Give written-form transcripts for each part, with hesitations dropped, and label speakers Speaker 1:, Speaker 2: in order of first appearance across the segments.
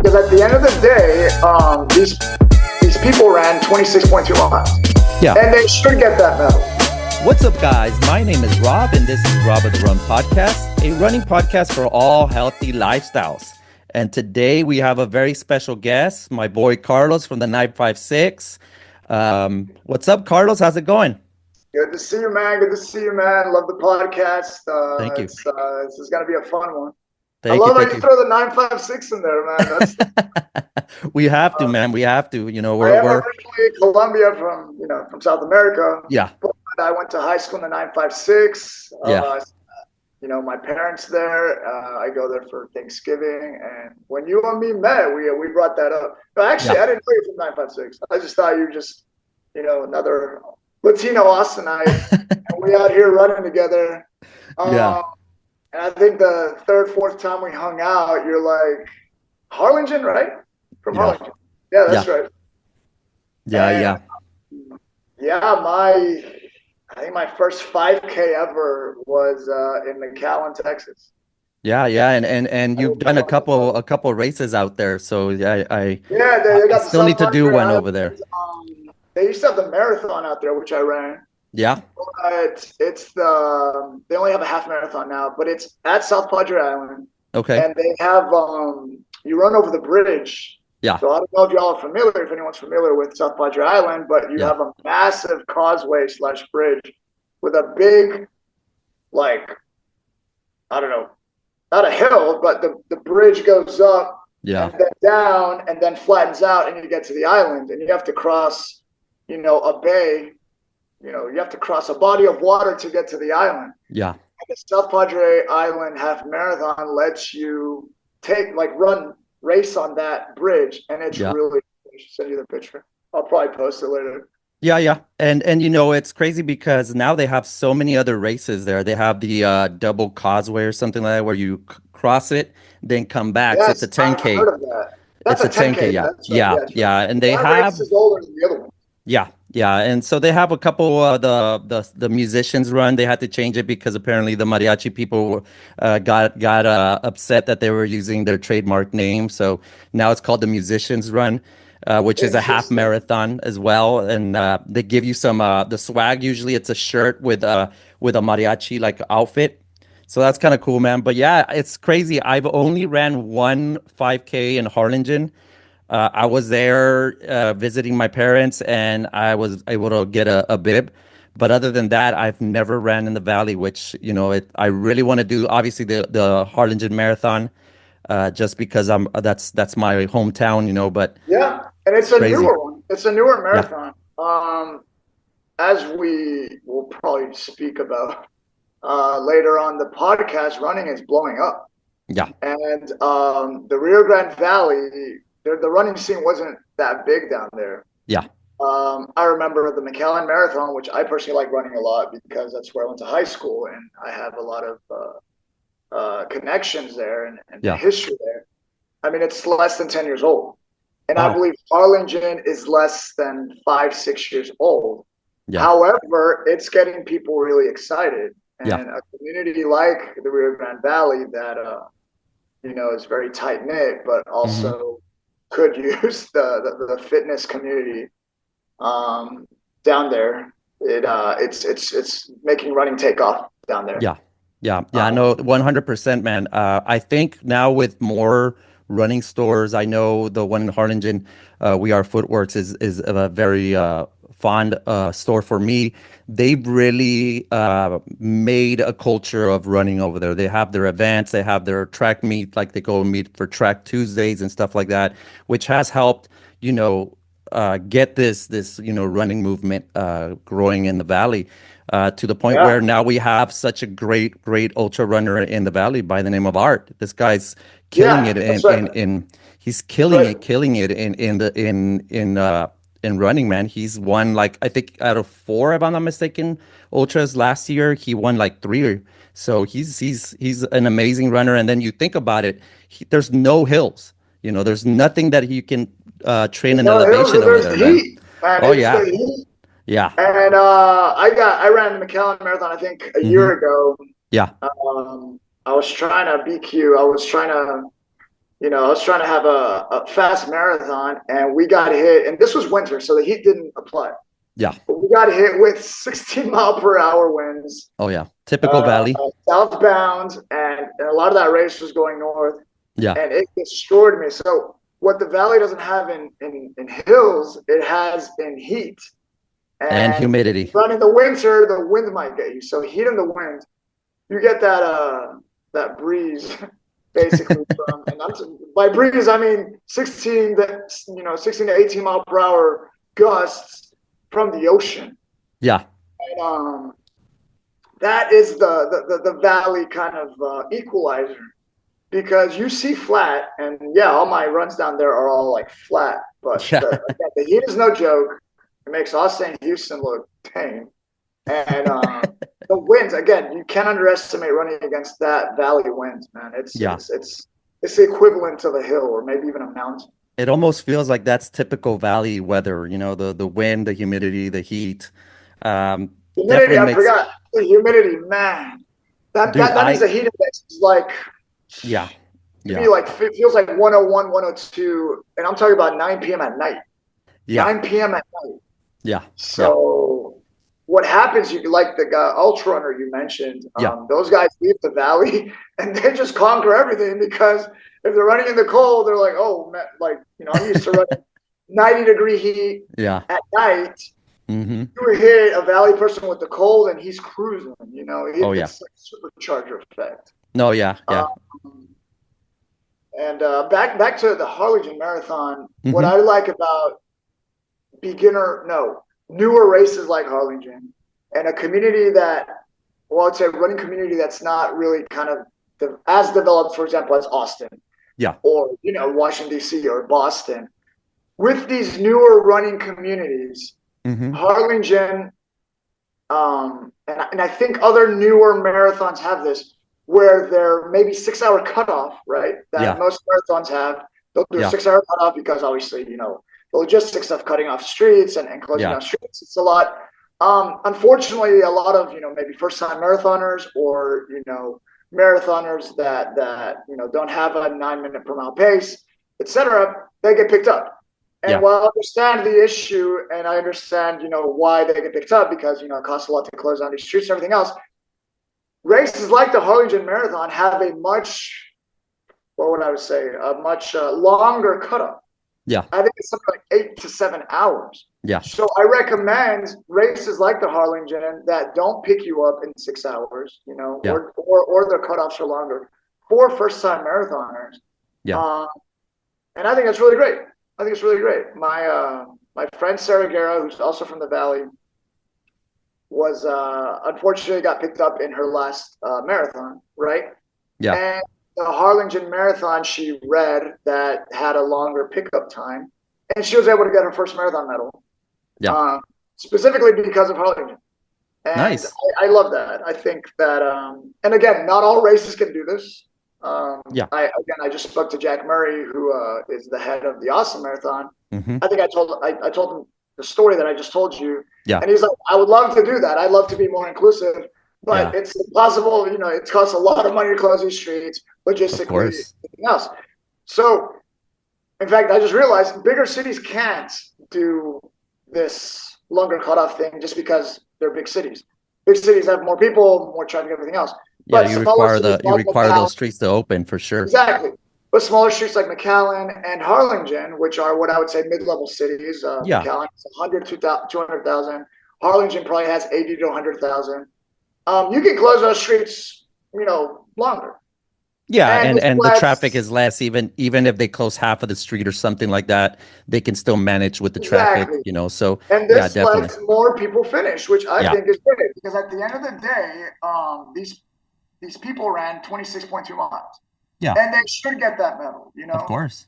Speaker 1: Because at the end of the day, these people ran 26.2 miles.
Speaker 2: Yeah.
Speaker 1: And they should get that medal.
Speaker 2: What's up, guys? My name is Rob, and this is Rob of the Run Podcast, a running podcast for all healthy lifestyles. And today we have a very special guest, my boy Carlos from the 956. What's up, Carlos? How's it going?
Speaker 1: Good to see you, man. Good to see you, man. Love the podcast.
Speaker 2: Thank you.
Speaker 1: This is going to be a fun one.
Speaker 2: Thank
Speaker 1: I love
Speaker 2: you.
Speaker 1: how you throw the 956 in there, man. That's,
Speaker 2: we have to, man. We have to. You know,
Speaker 1: I am originally Colombia from South America.
Speaker 2: Yeah.
Speaker 1: But I went to high school in the 956.
Speaker 2: Yeah.
Speaker 1: My parents there. I go there for Thanksgiving, and when you and me met, we brought that up. But actually, I didn't know you from 956. I just thought you were just, another Latino Austinite. And we out here running together.
Speaker 2: Yeah.
Speaker 1: And I think the third, fourth time we hung out, you're like, Harlingen, right? From Harlingen. Yeah, that's right.
Speaker 2: Yeah.
Speaker 1: I think my first 5K ever was in McAllen, Texas.
Speaker 2: Yeah, and you've done a couple races out there, so I still need to do one over there.
Speaker 1: They used to have the marathon out there, which I ran.
Speaker 2: Yeah.
Speaker 1: But they only have a half marathon now, but it's at South Padre Island.
Speaker 2: Okay.
Speaker 1: And they have you run over the bridge.
Speaker 2: Yeah.
Speaker 1: So I don't know if y'all are familiar, if anyone's familiar with South Padre Island, but you have a massive causeway / bridge with a big, I don't know, not a hill, but the bridge goes up and then down and then flattens out and you get to the island and you have to cross, a bay. You have to cross a body of water to get to the island. Yeah. And the South Padre Island half marathon lets you race on that bridge, and it's really. I should send you the picture. I'll probably post it later.
Speaker 2: Yeah, and it's crazy because now they have so many other races there. They have the double causeway or something like that, where you cross it, then come back.
Speaker 1: Yes,
Speaker 2: so it's a 10K.
Speaker 1: I've heard of that. That's
Speaker 2: it's a 10K. Yeah. And they
Speaker 1: have. Race is older than the other one.
Speaker 2: Yeah, and so they have a couple the musicians run. They had to change it because apparently the mariachi people got upset that they were using their trademark name. So now it's called the musicians run, which is a half marathon as well. And they give you some the swag. Usually it's a shirt with a mariachi outfit. So that's kind of cool, man. But yeah, it's crazy. I've only ran one 5K in Harlingen. I was there visiting my parents, and I was able to get a bib. But other than that, I've never ran in the valley, which, I really want to do, obviously, the Harlingen Marathon, just because that's my hometown, but...
Speaker 1: Yeah, and it's a newer one. It's a newer marathon. Yeah. As we will probably speak about later on, the podcast, running is blowing up.
Speaker 2: Yeah.
Speaker 1: And the Rio Grande Valley... The running scene wasn't that big down there.
Speaker 2: Yeah.
Speaker 1: I remember the McAllen Marathon, which I personally like running a lot because that's where I went to high school and I have a lot of connections there and history there. I mean, it's less than 10 years old. And I believe Harlingen is less than 5-6 years old. Yeah. However, it's getting people really excited. And a community like the Rio Grande Valley that, is very tight-knit, but also... could use the fitness community down there. It's making running take off down there.
Speaker 2: Yeah. I know 100%, man. I think now with more running stores, I know the one in Harlingen, We Are Footworks is a very fond store for me. They've really made a culture of running over there. They have their events, they have their track meet, like they go meet for Track Tuesdays and stuff like that, which has helped, get this running movement growing in the valley to the point where now we have such a great ultra runner in the valley by the name of Art. This guy's killing it he's killing it in running, man. He's won I think out of 4, if I'm not mistaken, ultras last year. He won 3. So he's an amazing runner. And then you think about it, there's no hills. There's nothing that you can train in elevation over there.
Speaker 1: Heat, man.
Speaker 2: Oh yeah. Yeah.
Speaker 1: And I ran the McAllen Marathon I think a year ago.
Speaker 2: Yeah.
Speaker 1: I was trying to BQ. I was trying to I was trying to have a fast marathon, and we got hit. And this was winter, so the heat didn't apply.
Speaker 2: Yeah.
Speaker 1: But we got hit with 16-mile-per-hour winds,
Speaker 2: Oh yeah. Typical Valley.
Speaker 1: southbound, and a lot of that race was going north,
Speaker 2: Yeah.
Speaker 1: and it destroyed me. So what the valley doesn't have in hills, it has in heat.
Speaker 2: And
Speaker 1: And
Speaker 2: humidity.
Speaker 1: run in the winter, the wind might get you. So heat and the wind, you get that breeze basically from, and by breeze I mean 16 to 18 mile per hour gusts from the ocean.
Speaker 2: Yeah.
Speaker 1: And that is the valley kind of equalizer, because you see flat, and yeah, all my runs down there are all like flat, but
Speaker 2: Yeah.
Speaker 1: the heat is no joke. It makes Austin, Houston look tame. And the winds, again, you can't underestimate running against that valley wind, man.
Speaker 2: Yeah.
Speaker 1: It's the equivalent to the hill, or maybe even a mountain.
Speaker 2: It almost feels like that's typical Valley weather, the wind, the humidity, the heat.
Speaker 1: Humidity,
Speaker 2: Definitely
Speaker 1: I
Speaker 2: makes,
Speaker 1: forgot the humidity, man.
Speaker 2: dude,
Speaker 1: That means the heat index is like,
Speaker 2: yeah,
Speaker 1: maybe
Speaker 2: yeah,
Speaker 1: like, it feels like 101, 102, and I'm talking about 9 p.m. at night.
Speaker 2: yeah,
Speaker 1: 9 p.m. at night.
Speaker 2: yeah, yeah,
Speaker 1: So what happens, you like the guy, ultra runner you mentioned,
Speaker 2: yeah,
Speaker 1: those guys leave the valley and they just conquer everything, because if they're running in the cold, they're like, oh man, like, I'm used to running 90-degree heat
Speaker 2: yeah.
Speaker 1: at night.
Speaker 2: Mm-hmm.
Speaker 1: You hit a valley person with the cold and he's cruising,
Speaker 2: Oh yeah.
Speaker 1: it's like supercharger effect.
Speaker 2: No, yeah, yeah.
Speaker 1: Um, and back to the Harlingen Marathon, what
Speaker 2: Mm-hmm.
Speaker 1: I like about newer races like Harlingen, and a community that, well, I'd say a running community that's not really kind of as developed, for example, as Austin,
Speaker 2: Yeah,
Speaker 1: or Washington D.C. or Boston. With these newer running communities,
Speaker 2: mm-hmm.
Speaker 1: Harlingen, and I think other newer marathons have this, where they're maybe 6 hour cutoff, right? That
Speaker 2: Yeah,
Speaker 1: most marathons have. They'll do a
Speaker 2: yeah,
Speaker 1: 6 hour cutoff because obviously, the logistics of cutting off streets and closing
Speaker 2: yeah,
Speaker 1: down streets. It's a lot. Unfortunately, a lot of, maybe first time marathoners, or, marathoners that don't have a 9 minute per mile pace, etc., they get picked up. And
Speaker 2: yeah,
Speaker 1: while I understand the issue, and I understand, why they get picked up, because, it costs a lot to close down these streets and everything else, races like the Harlingen Marathon have a much, what would I would say, a much longer cutoff.
Speaker 2: yeah,
Speaker 1: I think it's something like 8 to 7 hours.
Speaker 2: yeah,
Speaker 1: So I recommend races like the Harlingen that don't pick you up in 6 hours,
Speaker 2: yeah,
Speaker 1: or their cutoffs are longer, for first time marathoners.
Speaker 2: yeah,
Speaker 1: Um, and I think that's really great. I think it's really great. My friend Sarah Guerra, who's also from the Valley, was unfortunately got picked up in her last marathon, right?
Speaker 2: yeah,
Speaker 1: And the Harlingen Marathon, she read that had a longer pickup time, and she was able to get her first marathon medal,
Speaker 2: yeah.
Speaker 1: specifically because of Harlingen. And
Speaker 2: Nice.
Speaker 1: I love that. I think that, and again, not all races can do this.
Speaker 2: Yeah.
Speaker 1: I just spoke to Jack Murray, who is the head of the Austin Marathon.
Speaker 2: Mm-hmm.
Speaker 1: I think I told him the story that I just told you,
Speaker 2: Yeah,
Speaker 1: and he's like, I would love to do that. I'd love to be more inclusive, but
Speaker 2: yeah.
Speaker 1: it's impossible. It costs a lot of money to close these streets,
Speaker 2: Of
Speaker 1: logistically,
Speaker 2: course.
Speaker 1: everything else. So, in fact, I just realized bigger cities can't do this longer cutoff thing, just because they're big cities. Big cities have more people, more traffic, everything else.
Speaker 2: Yeah,
Speaker 1: But smaller cities
Speaker 2: you
Speaker 1: like
Speaker 2: require
Speaker 1: McAllen,
Speaker 2: those streets to open for sure.
Speaker 1: exactly. But smaller streets like McAllen and Harlingen, which are what I would say mid-level cities,
Speaker 2: Yeah.
Speaker 1: McAllen has 100, 200,000. Harlingen probably has 80 to 100,000. You can close those streets, longer.
Speaker 2: Yeah,
Speaker 1: And this
Speaker 2: and the traffic
Speaker 1: lets,
Speaker 2: is less, even if they close half of the street or something like that, they can still manage with the traffic,
Speaker 1: exactly.
Speaker 2: So
Speaker 1: And
Speaker 2: yeah,
Speaker 1: this
Speaker 2: definitely.
Speaker 1: lets more people finish, which I
Speaker 2: Yeah.
Speaker 1: think is great, because at the end of the day, these people ran 26.2 miles,
Speaker 2: Yeah,
Speaker 1: and they should get that medal.
Speaker 2: of course.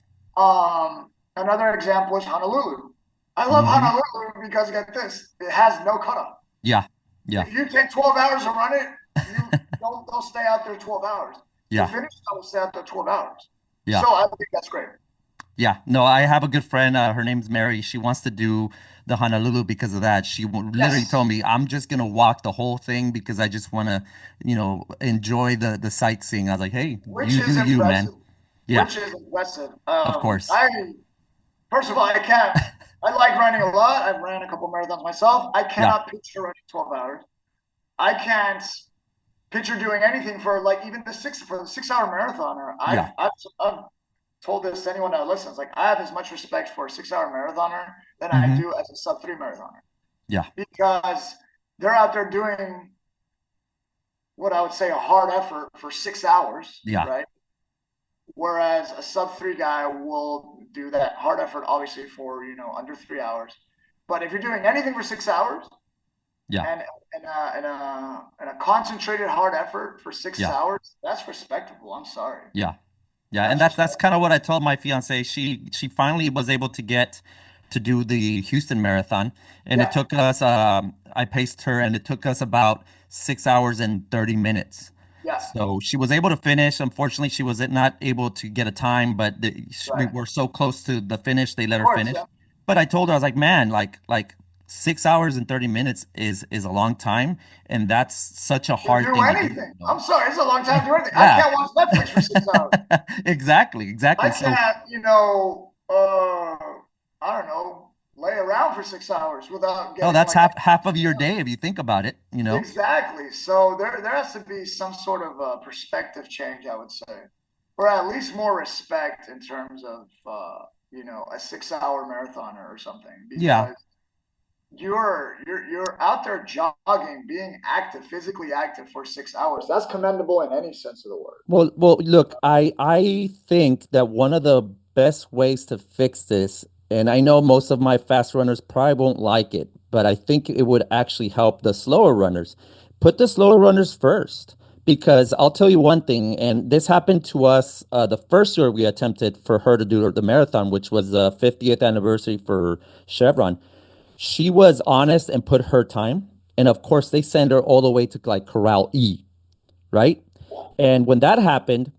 Speaker 1: Another example is Honolulu. I love
Speaker 2: Hmm.
Speaker 1: Honolulu because, get this, it has no cutoff.
Speaker 2: Yeah. Yeah.
Speaker 1: If you take 12 hours to run it, you don't stay out there 12 hours. To
Speaker 2: Yeah.
Speaker 1: finish, I will stay out there 12 hours.
Speaker 2: Yeah.
Speaker 1: So I think that's great.
Speaker 2: Yeah. No, I have a good friend. Her name's Mary. She wants to do the Honolulu because of that. She literally
Speaker 1: Yes,
Speaker 2: told me, I'm just gonna walk the whole thing because I just want to, enjoy the sightseeing. I was like, hey,
Speaker 1: which
Speaker 2: you do
Speaker 1: is
Speaker 2: you, man.
Speaker 1: impressive.
Speaker 2: Yeah,
Speaker 1: which is impressive.
Speaker 2: of course.
Speaker 1: I First of all, I can't. I like running a lot. I've ran a couple marathons myself. I
Speaker 2: Yeah.
Speaker 1: cannot picture running 12 hours. I can't picture doing anything for like even the 6 hour marathoner.
Speaker 2: Yeah.
Speaker 1: I've told this to anyone that listens. Like I have as much respect for a 6 hour marathoner than I
Speaker 2: Hmm.
Speaker 1: do as a sub 3 marathoner
Speaker 2: Yeah.
Speaker 1: because they're out there doing what I would say a hard effort for 6 hours,
Speaker 2: Yeah.
Speaker 1: right? Whereas a sub 3 guy will do that hard effort obviously for under 3 hours. But if you're doing anything for 6 hours
Speaker 2: Yeah.
Speaker 1: and and a concentrated hard effort for six
Speaker 2: Yeah.
Speaker 1: hours, that's respectable. I'm sorry,
Speaker 2: Yeah. Yeah, and
Speaker 1: that's
Speaker 2: that's kind
Speaker 1: respectable.
Speaker 2: of what I told my fiance. She finally was able to get to do the Houston Marathon, and it
Speaker 1: Yeah,
Speaker 2: took us. I paced her, and it took us about 6 hours and 30 minutes.
Speaker 1: yeah,
Speaker 2: So she was able to finish. Unfortunately, she was not able to get a time, but we
Speaker 1: right.
Speaker 2: were so close to the finish, they let
Speaker 1: Of
Speaker 2: her
Speaker 1: course,
Speaker 2: finish.
Speaker 1: yeah.
Speaker 2: But I told her, I was like, man, like 6 hours and 30 minutes is a long time, and that's such a
Speaker 1: To
Speaker 2: hard
Speaker 1: do
Speaker 2: thing to do, you
Speaker 1: anything.
Speaker 2: know?
Speaker 1: I'm sorry, it's a long time to do anything. I
Speaker 2: Yeah.
Speaker 1: can't watch Netflix for 6 hours.
Speaker 2: Exactly,
Speaker 1: I
Speaker 2: exactly. So,
Speaker 1: can't, I don't know, lay around for 6 hours without
Speaker 2: oh,
Speaker 1: getting
Speaker 2: that's
Speaker 1: like
Speaker 2: half of your day if you think about it, you know?
Speaker 1: exactly. So there has to be some sort of a perspective change, I would say, or at least more respect in terms of a 6 hour marathoner or something,
Speaker 2: Yeah.
Speaker 1: because you're out there jogging, being active, physically active for 6 hours. That's commendable in any sense of the word.
Speaker 2: Well, look, I think that one of the best ways to fix this, and I know most of my fast runners probably won't like it, but I think it would actually help the slower runners. Put the slower runners first, because I'll tell you one thing, and this happened to us the first year we attempted for her to do the marathon, which was the 50th anniversary for Chevron. She was honest and put her time, and of course they send her all the way to like Corral E, right? And when that happened,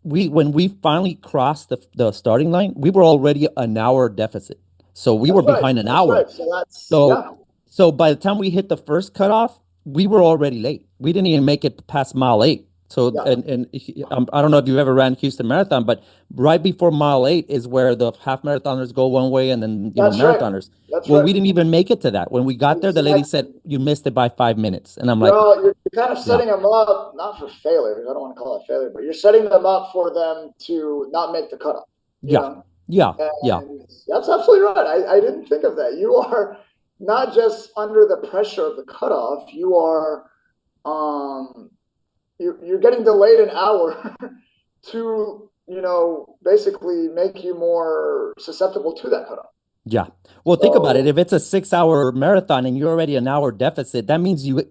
Speaker 2: when we finally crossed the starting line, we were already an hour deficit. So we were
Speaker 1: That's right.
Speaker 2: behind an
Speaker 1: That's
Speaker 2: hour.
Speaker 1: right. So that's
Speaker 2: So
Speaker 1: yeah,
Speaker 2: so by the time we hit the first cutoff, we were already late. We didn't even make it past mile 8. So
Speaker 1: yeah.
Speaker 2: I don't know if you've ever ran Houston Marathon, but right before mile 8 is where the half marathoners go one way, and then
Speaker 1: That's right.
Speaker 2: marathoners.
Speaker 1: That's
Speaker 2: Well,
Speaker 1: right.
Speaker 2: we didn't even make it to that. When we got there, the lady
Speaker 1: Exactly.
Speaker 2: said you missed it by 5 minutes, and I'm like,
Speaker 1: You're kind of
Speaker 2: yeah,
Speaker 1: setting them up not for failure. I don't want to call it failure, but you're setting them up for them to not make the cutoff. You
Speaker 2: yeah,
Speaker 1: know,
Speaker 2: yeah, yeah,
Speaker 1: and that's absolutely right. I didn't think of that. You are not just under the pressure of the cutoff. Um, you're getting delayed an hour to basically make you more susceptible to that cutoff.
Speaker 2: yeah. Well, think about it.
Speaker 1: So
Speaker 2: If it's a 6 hour marathon and you're already an hour deficit, that means you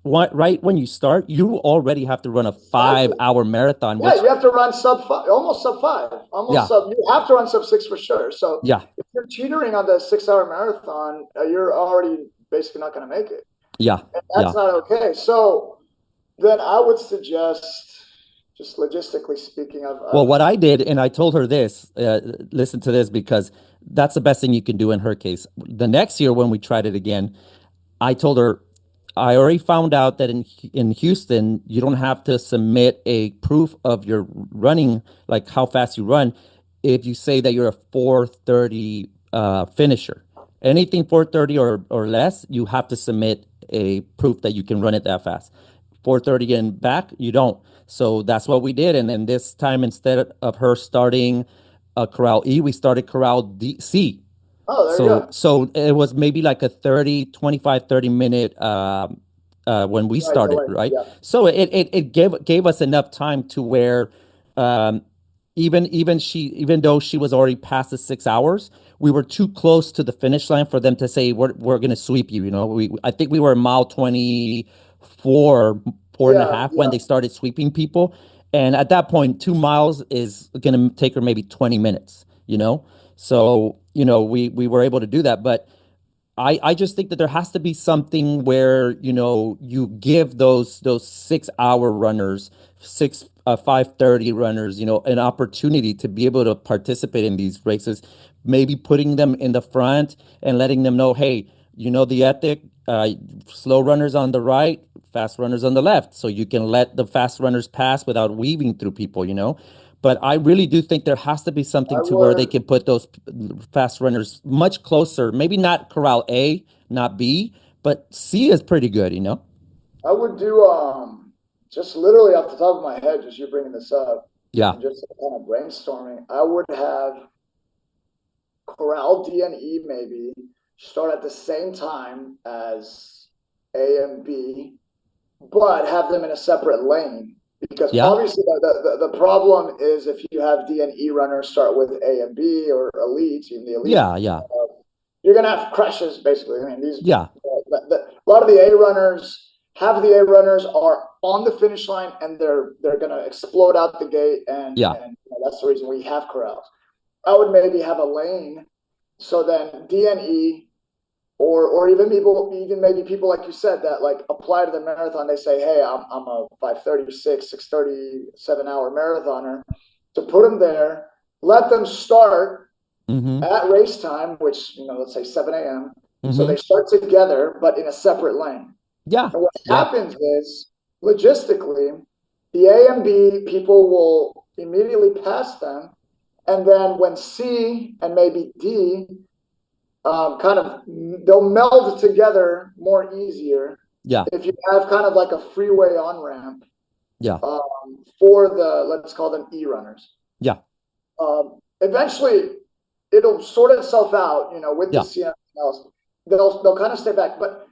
Speaker 2: want right when you start, you already have to run a five
Speaker 1: exactly.
Speaker 2: hour marathon,
Speaker 1: Yeah,
Speaker 2: which
Speaker 1: you have to run sub five, almost sub five, almost
Speaker 2: yeah,
Speaker 1: sub. You have to run sub six for sure. So
Speaker 2: yeah,
Speaker 1: if you're teetering on the 6 hour marathon, you're already basically not going to make it.
Speaker 2: yeah,
Speaker 1: And
Speaker 2: yeah.
Speaker 1: that's not okay. So then I would suggest, just logistically speaking,
Speaker 2: Well, what I did, and I told her this, listen to this because that's the best thing you can do in her case. The next year when we tried it again, I told her I already found out that in Houston you don't have to submit a proof of your running, like how fast you run, if you say that you're a 4:30 finisher. Anything 4:30 or less, you have to submit a proof that you can run it that fast. 4:30 and back, you don't. So that's what we did. And then this time, instead of her starting Corral E, we started Corral C.
Speaker 1: oh, there you
Speaker 2: So
Speaker 1: go.
Speaker 2: so it was maybe like a 30 minute when we
Speaker 1: Right,
Speaker 2: started,
Speaker 1: delay.
Speaker 2: right?
Speaker 1: Yeah,
Speaker 2: So it gave us enough time to where um even though she was already past the 6 hours, we were too close to the finish line for them to say we're gonna sweep you. I think we were mile 24, four and a
Speaker 1: yeah,
Speaker 2: half when
Speaker 1: yeah.
Speaker 2: they started sweeping people. And at that point, 2 miles is gonna take her maybe 20 minutes. So, we were able to do that. But I just think that there has to be something where, you give those 6 hour runners, 5:30 runners, an opportunity to be able to participate in these races, maybe putting them in the front and letting them know, hey, the ethic, slow runners on the right, fast runners on the left. So you can let the fast runners pass without weaving through people. But I really do think there has to be something
Speaker 1: I
Speaker 2: to where they
Speaker 1: would
Speaker 2: can put those fast runners much closer. Maybe not corral A, not B, but C is pretty good, you know?
Speaker 1: I would do just literally off the top of my head, just you bringing this up
Speaker 2: Yeah.
Speaker 1: and just kind of brainstorming. I would have corral D and E maybe start at the same time as A and B, but have them in a separate lane. Because
Speaker 2: Yeah.
Speaker 1: obviously the problem is if you have D and E runners start with A and B or elites, even the elites,
Speaker 2: Yeah. Yeah.
Speaker 1: you're gonna have crashes basically. I mean,
Speaker 2: Yeah.
Speaker 1: a lot of the A runners, half of the A runners are on the finish line and they're gonna explode out the gate,
Speaker 2: Yeah.
Speaker 1: and that's the reason we have corrals. I would maybe have a lane so then D and E or even people, even maybe people like you said that like apply to the marathon. They say, "Hey, I'm a 5:36, 6:37 hour marathoner." To put them there, let them start
Speaker 2: Mm-hmm.
Speaker 1: at race time, which let's say 7 a.m. So
Speaker 2: Mm-hmm.
Speaker 1: they start together, but in a separate lane.
Speaker 2: Yeah.
Speaker 1: And what
Speaker 2: Yeah.
Speaker 1: happens is logistically, the A and B people will immediately pass them, and then when C and maybe D kind of they'll meld together more easier
Speaker 2: Yeah.
Speaker 1: if you have kind of like a freeway on ramp
Speaker 2: Yeah.
Speaker 1: for the let's call them E runners.
Speaker 2: Yeah.
Speaker 1: Eventually, it'll sort itself out, with the
Speaker 2: Yeah.
Speaker 1: C and else. They'll kind of stay back, but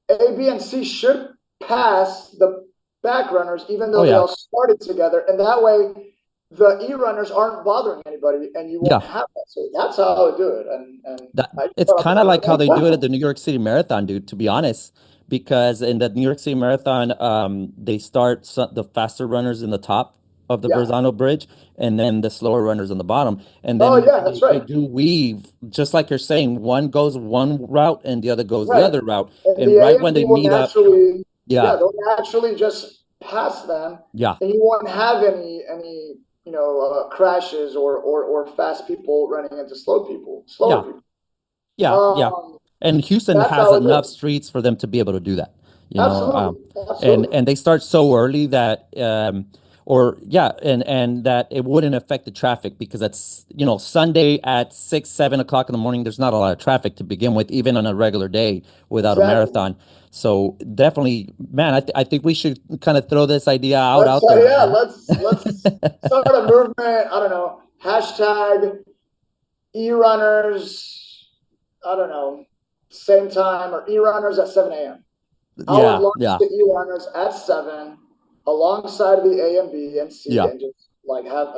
Speaker 1: A, B, and C should pass the back runners, even
Speaker 2: Oh
Speaker 1: though they
Speaker 2: yeah.
Speaker 1: all started together, and that way the E runners aren't bothering anybody, and you won't
Speaker 2: Yeah.
Speaker 1: have that. So that's how I would do it, and
Speaker 2: That
Speaker 1: I just
Speaker 2: it's
Speaker 1: thought
Speaker 2: kind of like how they do it at
Speaker 1: about
Speaker 2: the New York City Marathon, dude, to be honest. Because in the New York City Marathon, they start the faster runners in the top of the
Speaker 1: yeah.
Speaker 2: Verzano Bridge and then the slower runners on the bottom. And
Speaker 1: Oh
Speaker 2: then
Speaker 1: yeah, that's
Speaker 2: they
Speaker 1: right.
Speaker 2: do weave, just like you're saying, one goes one route and the other goes the
Speaker 1: Right.
Speaker 2: other route.
Speaker 1: And
Speaker 2: And
Speaker 1: the A
Speaker 2: right when
Speaker 1: and B
Speaker 2: they
Speaker 1: will
Speaker 2: meet up,
Speaker 1: naturally, yeah,
Speaker 2: yeah,
Speaker 1: they'll naturally just pass them,
Speaker 2: yeah,
Speaker 1: and you won't have any crashes or fast people running into slower
Speaker 2: yeah,
Speaker 1: people.
Speaker 2: yeah, yeah.
Speaker 1: Um,
Speaker 2: And Houston
Speaker 1: that's
Speaker 2: has
Speaker 1: how I do
Speaker 2: enough
Speaker 1: it.
Speaker 2: streets for them to be able to do that, you know.
Speaker 1: Absolutely,
Speaker 2: And
Speaker 1: absolutely.
Speaker 2: they start so early that or yeah, and that it wouldn't affect the traffic because it's Sunday at 6, 7 o'clock in the morning. There's not a lot of traffic to begin with, even on a regular day without a
Speaker 1: Exactly.
Speaker 2: marathon. So definitely, man, I think we should kind of throw this idea out there,
Speaker 1: Yeah,
Speaker 2: man.
Speaker 1: let's start a movement. I don't know. Hashtag e runners. I don't know. Same time or e runners at 7 a.m. I would
Speaker 2: Yeah,
Speaker 1: launch
Speaker 2: yeah,
Speaker 1: the e-runners at 7 alongside the A and B and C
Speaker 2: yeah,
Speaker 1: and just like have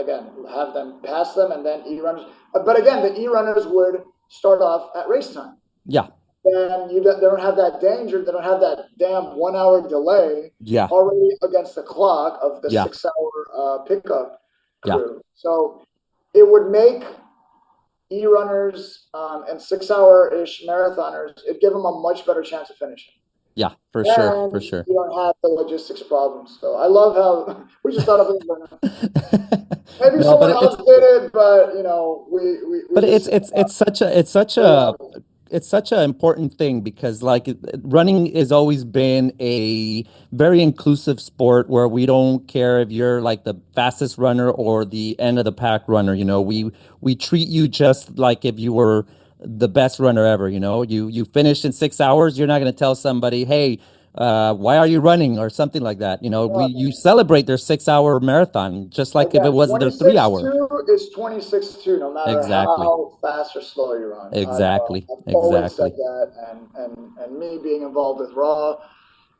Speaker 1: them pass them and then e-runners. But again, the e-runners would start off at race time.
Speaker 2: yeah,
Speaker 1: Then they don't have that danger. They don't have that damn 1 hour delay
Speaker 2: yeah,
Speaker 1: already against the clock of the
Speaker 2: yeah,
Speaker 1: 6 hour pickup
Speaker 2: yeah,
Speaker 1: crew. So it would make e-runners and 6 hour ish marathoners. It'd give them a much better chance of finishing.
Speaker 2: yeah, for sure,
Speaker 1: And
Speaker 2: for sure.
Speaker 1: you don't have the logistics problems. So I love how we just thought of it. Maybe
Speaker 2: No, but
Speaker 1: someone else did it, but we
Speaker 2: but
Speaker 1: just very logical.
Speaker 2: it's such an important thing because like running has always been a very inclusive sport where we don't care if you're like the fastest runner or the end of the pack runner, we treat you just like if you were the best runner ever, you finished in 6 hours, you're not going to tell somebody, hey, why are you running or something like that, you celebrate their 6 hour marathon just like if it
Speaker 1: Again,
Speaker 2: was their 3 hour.
Speaker 1: 26-2 is 26-2, no matter
Speaker 2: Exactly.
Speaker 1: how fast or slow you run.
Speaker 2: Exactly.
Speaker 1: I've always said
Speaker 2: Exactly.
Speaker 1: that, and me being involved with Raw,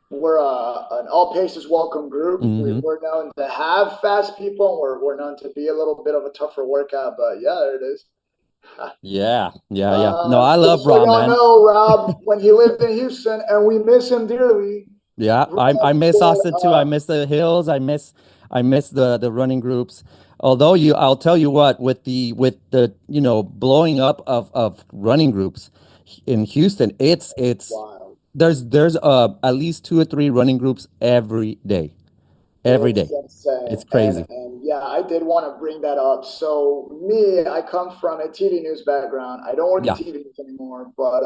Speaker 1: we're an all paces welcome group.
Speaker 2: Hmm.
Speaker 1: We're known to have fast people, and we're known to be a little bit of a tougher workout. But yeah, there it is.
Speaker 2: Yeah. Yeah. Yeah. No, I
Speaker 1: Just
Speaker 2: love
Speaker 1: so
Speaker 2: Raw,
Speaker 1: y'all
Speaker 2: man.
Speaker 1: know, Rob, when he lived in Houston, and we miss him dearly.
Speaker 2: Yeah. I
Speaker 1: Rob
Speaker 2: miss
Speaker 1: did,
Speaker 2: Austin too. I miss the hills. I miss the running groups. Although I'll tell you what, with the blowing up of running groups in Houston, it's
Speaker 1: wild.
Speaker 2: there's at least two or three running groups every day. Every
Speaker 1: It's
Speaker 2: day.
Speaker 1: insane.
Speaker 2: It's
Speaker 1: And
Speaker 2: crazy.
Speaker 1: and yeah, I did want to bring that up. So I come from a TV news background. I don't work in
Speaker 2: Yeah.
Speaker 1: TV news anymore, but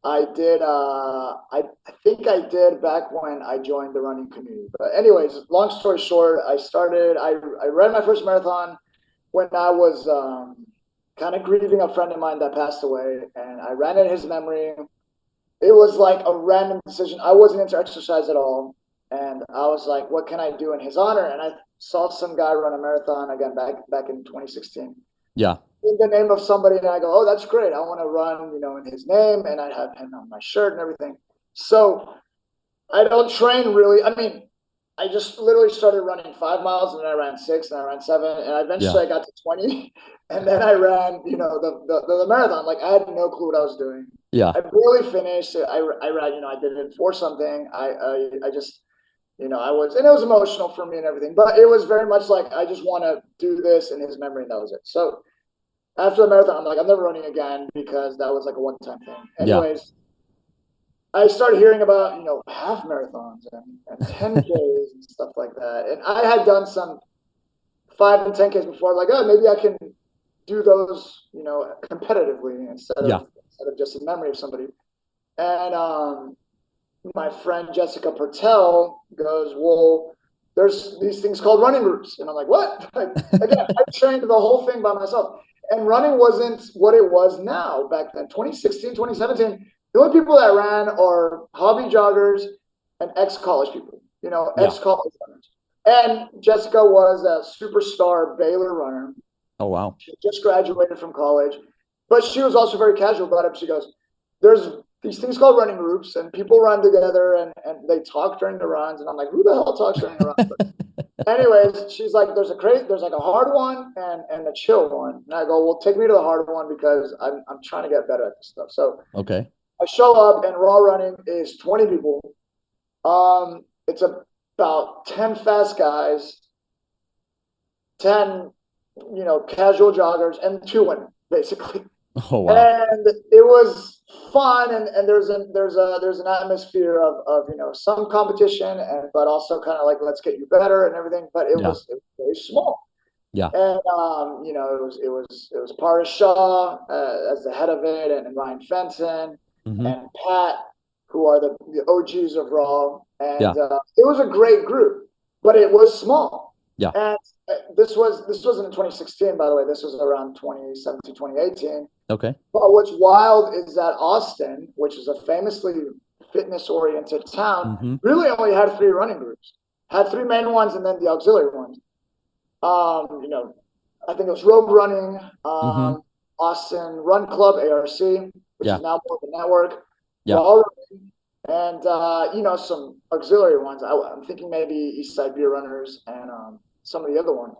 Speaker 1: I did. I think I did back when I joined the running community. But anyways, long story short, I ran my first marathon when I was kind of grieving a friend of mine that passed away, and I ran in his memory. It was like a random decision. I wasn't into exercise at all, and I was like, "What can I do in his honor?" And I saw some guy run a marathon again back in 2016
Speaker 2: Yeah.
Speaker 1: in the name of somebody, and I go, "Oh, that's great! I want to run, in his name," and I have him on my shirt and everything. So I don't train really. I mean, I just literally started running 5 miles, and then I ran six, and I ran seven, and
Speaker 2: Yeah.
Speaker 1: eventually I got to 20, and then I ran, the marathon. Like I had no clue what I was doing.
Speaker 2: Yeah.
Speaker 1: I barely finished. I ran, I did it for something. I just, I was, and it was emotional for me and everything, but it was very much like I just want to do this in his memory, and that was it. So after the marathon, I'm like, I'm never running again because that was like a one-time thing.
Speaker 2: Yeah.
Speaker 1: Anyways, I started hearing about, half marathons and 10Ks and stuff like that. And I had done some 5 and 10Ks before, like, oh, maybe I can do those, competitively
Speaker 2: Yeah.
Speaker 1: instead of just in memory of somebody. And my friend Jessica Pertel goes, well, there's these things called running groups. And I'm like, what? Like, again, I trained the whole thing by myself. And running wasn't what it was now back then. 2016, 2017, the only people that ran are hobby joggers and ex-college people,
Speaker 2: Yeah.
Speaker 1: ex-college runners. And Jessica was a superstar Baylor runner.
Speaker 2: Oh, wow.
Speaker 1: She just graduated from college, but she was also very casual about it. She goes, there's these things called running groups, and people run together and they talk during the runs. And I'm like, who the hell talks during the runs? But anyways, she's like, there's like a hard one and a chill one. And I go, well, take me to the hard one because I'm trying to get better at this stuff. So
Speaker 2: Okay.
Speaker 1: I show up, and raw running is 20 people. It's about 10 fast guys, 10, casual joggers, and 2 women, basically.
Speaker 2: Oh, wow.
Speaker 1: And it was fun, and there's an atmosphere of some competition, but also kind of like, let's get you better and everything. But
Speaker 2: Yeah.
Speaker 1: it was very small.
Speaker 2: Yeah.
Speaker 1: And it was Paris Shaw as the head of it, and Ryan Fenton
Speaker 2: Hmm.
Speaker 1: and Pat, who are the OGs of Raw. And
Speaker 2: Yeah.
Speaker 1: it was a great group, but it was small.
Speaker 2: Yeah.
Speaker 1: And this wasn't in 2016, by the way. This was around 2017, 2018.
Speaker 2: Okay.
Speaker 1: But what's wild is that Austin, which is a famously fitness-oriented town,
Speaker 2: Hmm.
Speaker 1: really only had 3 running groups. Had 3 main ones and then the auxiliary ones. I think it was Rogue Running,
Speaker 2: Hmm.
Speaker 1: Austin Run Club, ARC, which
Speaker 2: Yeah.
Speaker 1: is now more of a network,
Speaker 2: Yeah.
Speaker 1: Raw Running, and some auxiliary ones. I'm thinking maybe East Side Beer Runners and some of the other ones.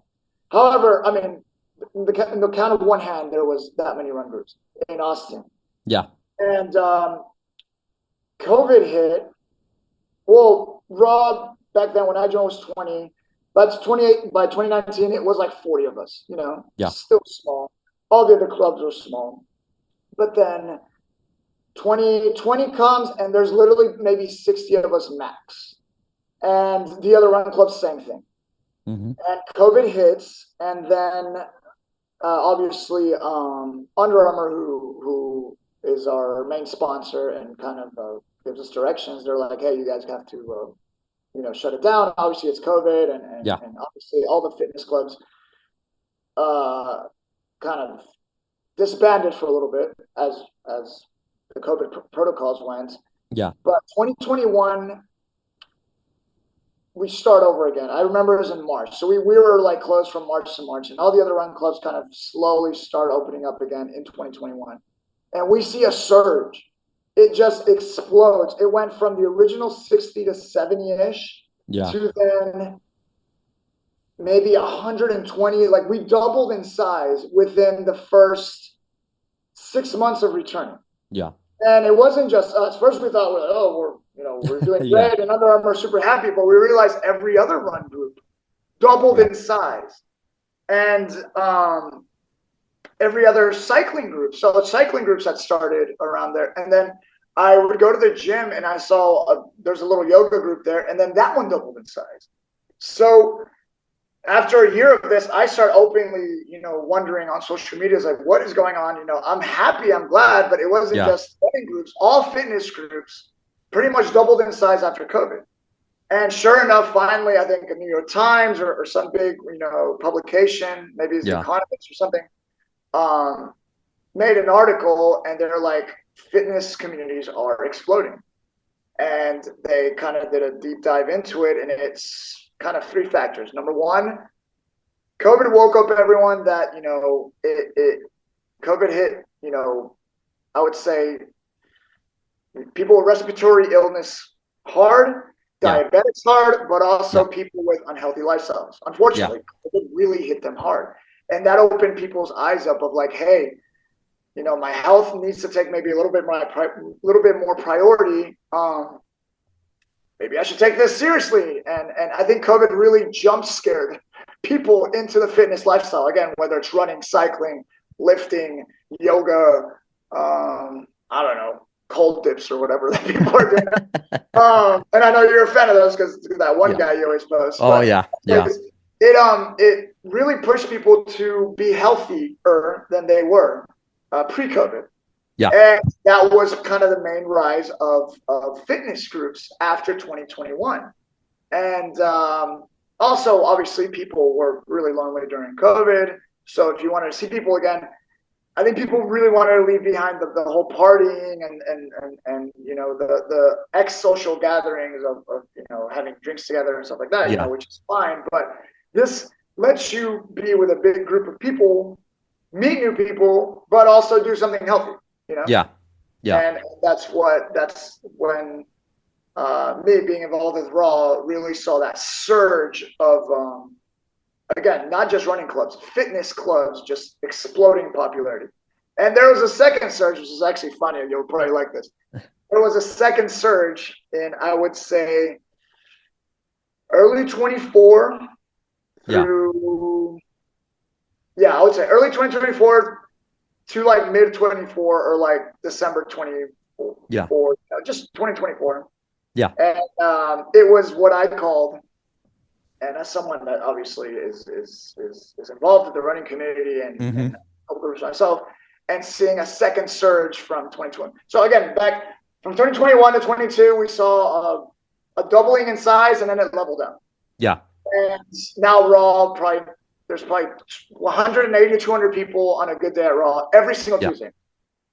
Speaker 1: However, I mean, in the count of one hand, there was that many run groups in Austin.
Speaker 2: Yeah.
Speaker 1: And COVID hit. Well, Rob back then when I joined was 20. But 28 by 2019, it was like 40 of us.
Speaker 2: Yeah.
Speaker 1: Still small. All the other clubs were small. But then 2020 comes, and there's literally maybe 60 of us max. And the other run clubs, same thing.
Speaker 2: Hmm.
Speaker 1: And COVID hits, and then obviously Under Armour, who is our main sponsor and kind of gives us directions. They're like, hey, you guys have to shut it down. Obviously, it's COVID,
Speaker 2: Yeah.
Speaker 1: and obviously all the fitness clubs kind of disbanded for a little bit as the COVID protocols went.
Speaker 2: Yeah.
Speaker 1: But 2021, we start over again. I remember it was in March. So we were like closed from March to March, and all the other run clubs kind of slowly start opening up again in 2021. And we see a surge. It just explodes. It went from the original 60 to 70-ish
Speaker 2: Yeah.
Speaker 1: to then maybe 120. Like we doubled in size within the first 6 months of returning.
Speaker 2: Yeah.
Speaker 1: And it wasn't just us. First, we thought, we're doing
Speaker 2: Yeah.
Speaker 1: great, and Under Armour are super happy. But we realized every other run group doubled
Speaker 2: Yeah.
Speaker 1: in size, and every other cycling group. So the cycling groups had started around there, and then I would go to the gym, and I saw there's a little yoga group there, and then that one doubled in size. So after a year of this, I start openly, wondering on social media, is like, what is going on? I'm happy, I'm glad, but it wasn't just running groups. All fitness groups pretty much doubled in size after COVID. And sure enough, finally, I think a New York Times or some big, publication, maybe it's The Economist or something, made an article, and they're like, fitness communities are exploding. And they kind of did a deep dive into it, and it's kind of three factors. Number one, COVID woke up everyone that, COVID hit, I would say people with respiratory illness hard, diabetics hard, but also people with unhealthy lifestyles. Unfortunately, it really hit them hard. And that opened people's eyes up of like, hey, my health needs to take maybe a little bit more priority. Maybe I should take this seriously. And I think COVID really jump scared people into the fitness lifestyle. Again, whether it's running, cycling, lifting, yoga, I don't know, cold dips or whatever that people are doing. And I know you're a fan of those because that one guy you always post.
Speaker 2: Oh, but yeah.
Speaker 1: It really pushed people to be healthier than they were pre-COVID.
Speaker 2: Yeah.
Speaker 1: And that was kind of the main rise of fitness groups after 2021. And also, obviously, people were really lonely during COVID. So if you wanted to see people again, I think people really wanted to leave behind the whole partying and the ex-social gatherings of having drinks together and stuff like that, which is fine. But this lets you be with a big group of people, meet new people, but also do something healthy,
Speaker 2: Yeah.
Speaker 1: And that's when me being involved with Raw really saw that surge of, again, not just running clubs, fitness clubs just exploding in popularity. And there was a second surge, which is actually funny. You'll probably like this. There was a second surge in, I would say, early 24 through, I would say early 2024 to like mid 24 or like December 24.
Speaker 2: Yeah.
Speaker 1: Just 2024.
Speaker 2: Yeah.
Speaker 1: And it was what I called, and as someone that obviously is involved with the running community and groups myself, and seeing a second surge from 2020. So again, back from 2021 to 22, we saw a doubling in size, and then it leveled out.
Speaker 2: Yeah.
Speaker 1: And now Raw, there's probably 180 to 200 people on a good day at Raw every single Tuesday.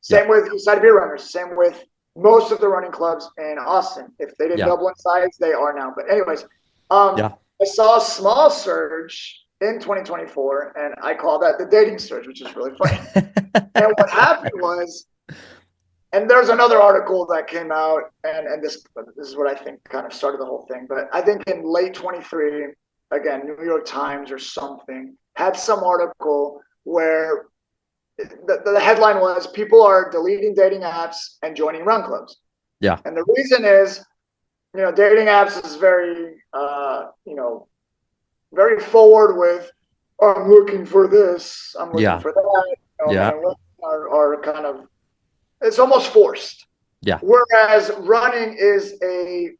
Speaker 1: Same with Eastside Beer Runners. Same with most of the running clubs in Austin. If they didn't double in size, they are now. But anyways, I saw a small surge in 2024, and I call that the dating surge, which is really funny. And what happened was, and there's another article that came out, and this is what I think kind of started the whole thing. But I think in late 23, again, New York Times or something had some article where the headline was, people are deleting dating apps and joining run clubs.
Speaker 2: Yeah.
Speaker 1: And the reason is, dating apps is very, very forward with, I'm looking for this, I'm looking for that. Are kind of, it's almost forced.
Speaker 2: Yeah.
Speaker 1: Whereas running is a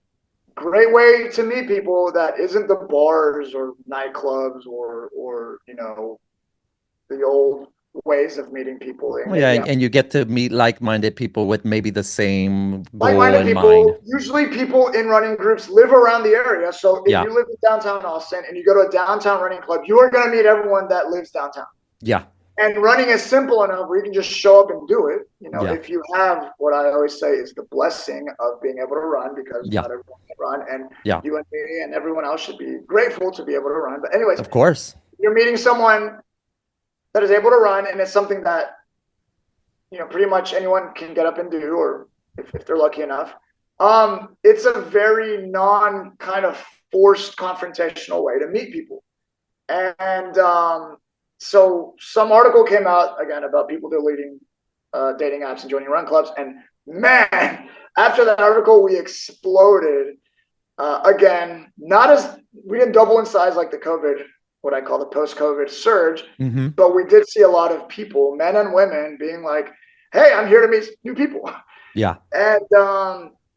Speaker 1: great way to meet people that isn't the bars or nightclubs or the old ways of meeting people.
Speaker 2: And you get to meet like-minded people with maybe the same goal
Speaker 1: like-minded
Speaker 2: in
Speaker 1: people,
Speaker 2: mind.
Speaker 1: Usually people in running groups live around the area. So if you live in downtown Austin and you go to a downtown running club, you are going to meet everyone that lives downtown. Yeah. And running is simple enough where you can just show up and do it. If you have what I always say is the blessing of being able to run, because not everyone can run, and you and me and everyone else should be grateful to be able to run. But anyways,
Speaker 2: of course,
Speaker 1: you're meeting someone that is able to run, and it's something that pretty much anyone can get up and do, or if they're lucky enough. It's a very non kind of forced confrontational way to meet people, and so some article came out again about people deleting dating apps and joining run clubs, and man, after that article, we exploded. Again, we didn't double in size like the COVID, what I call the post-COVID surge, but we did see a lot of people, men and women, being like, hey, I'm here to meet new people. Yeah. And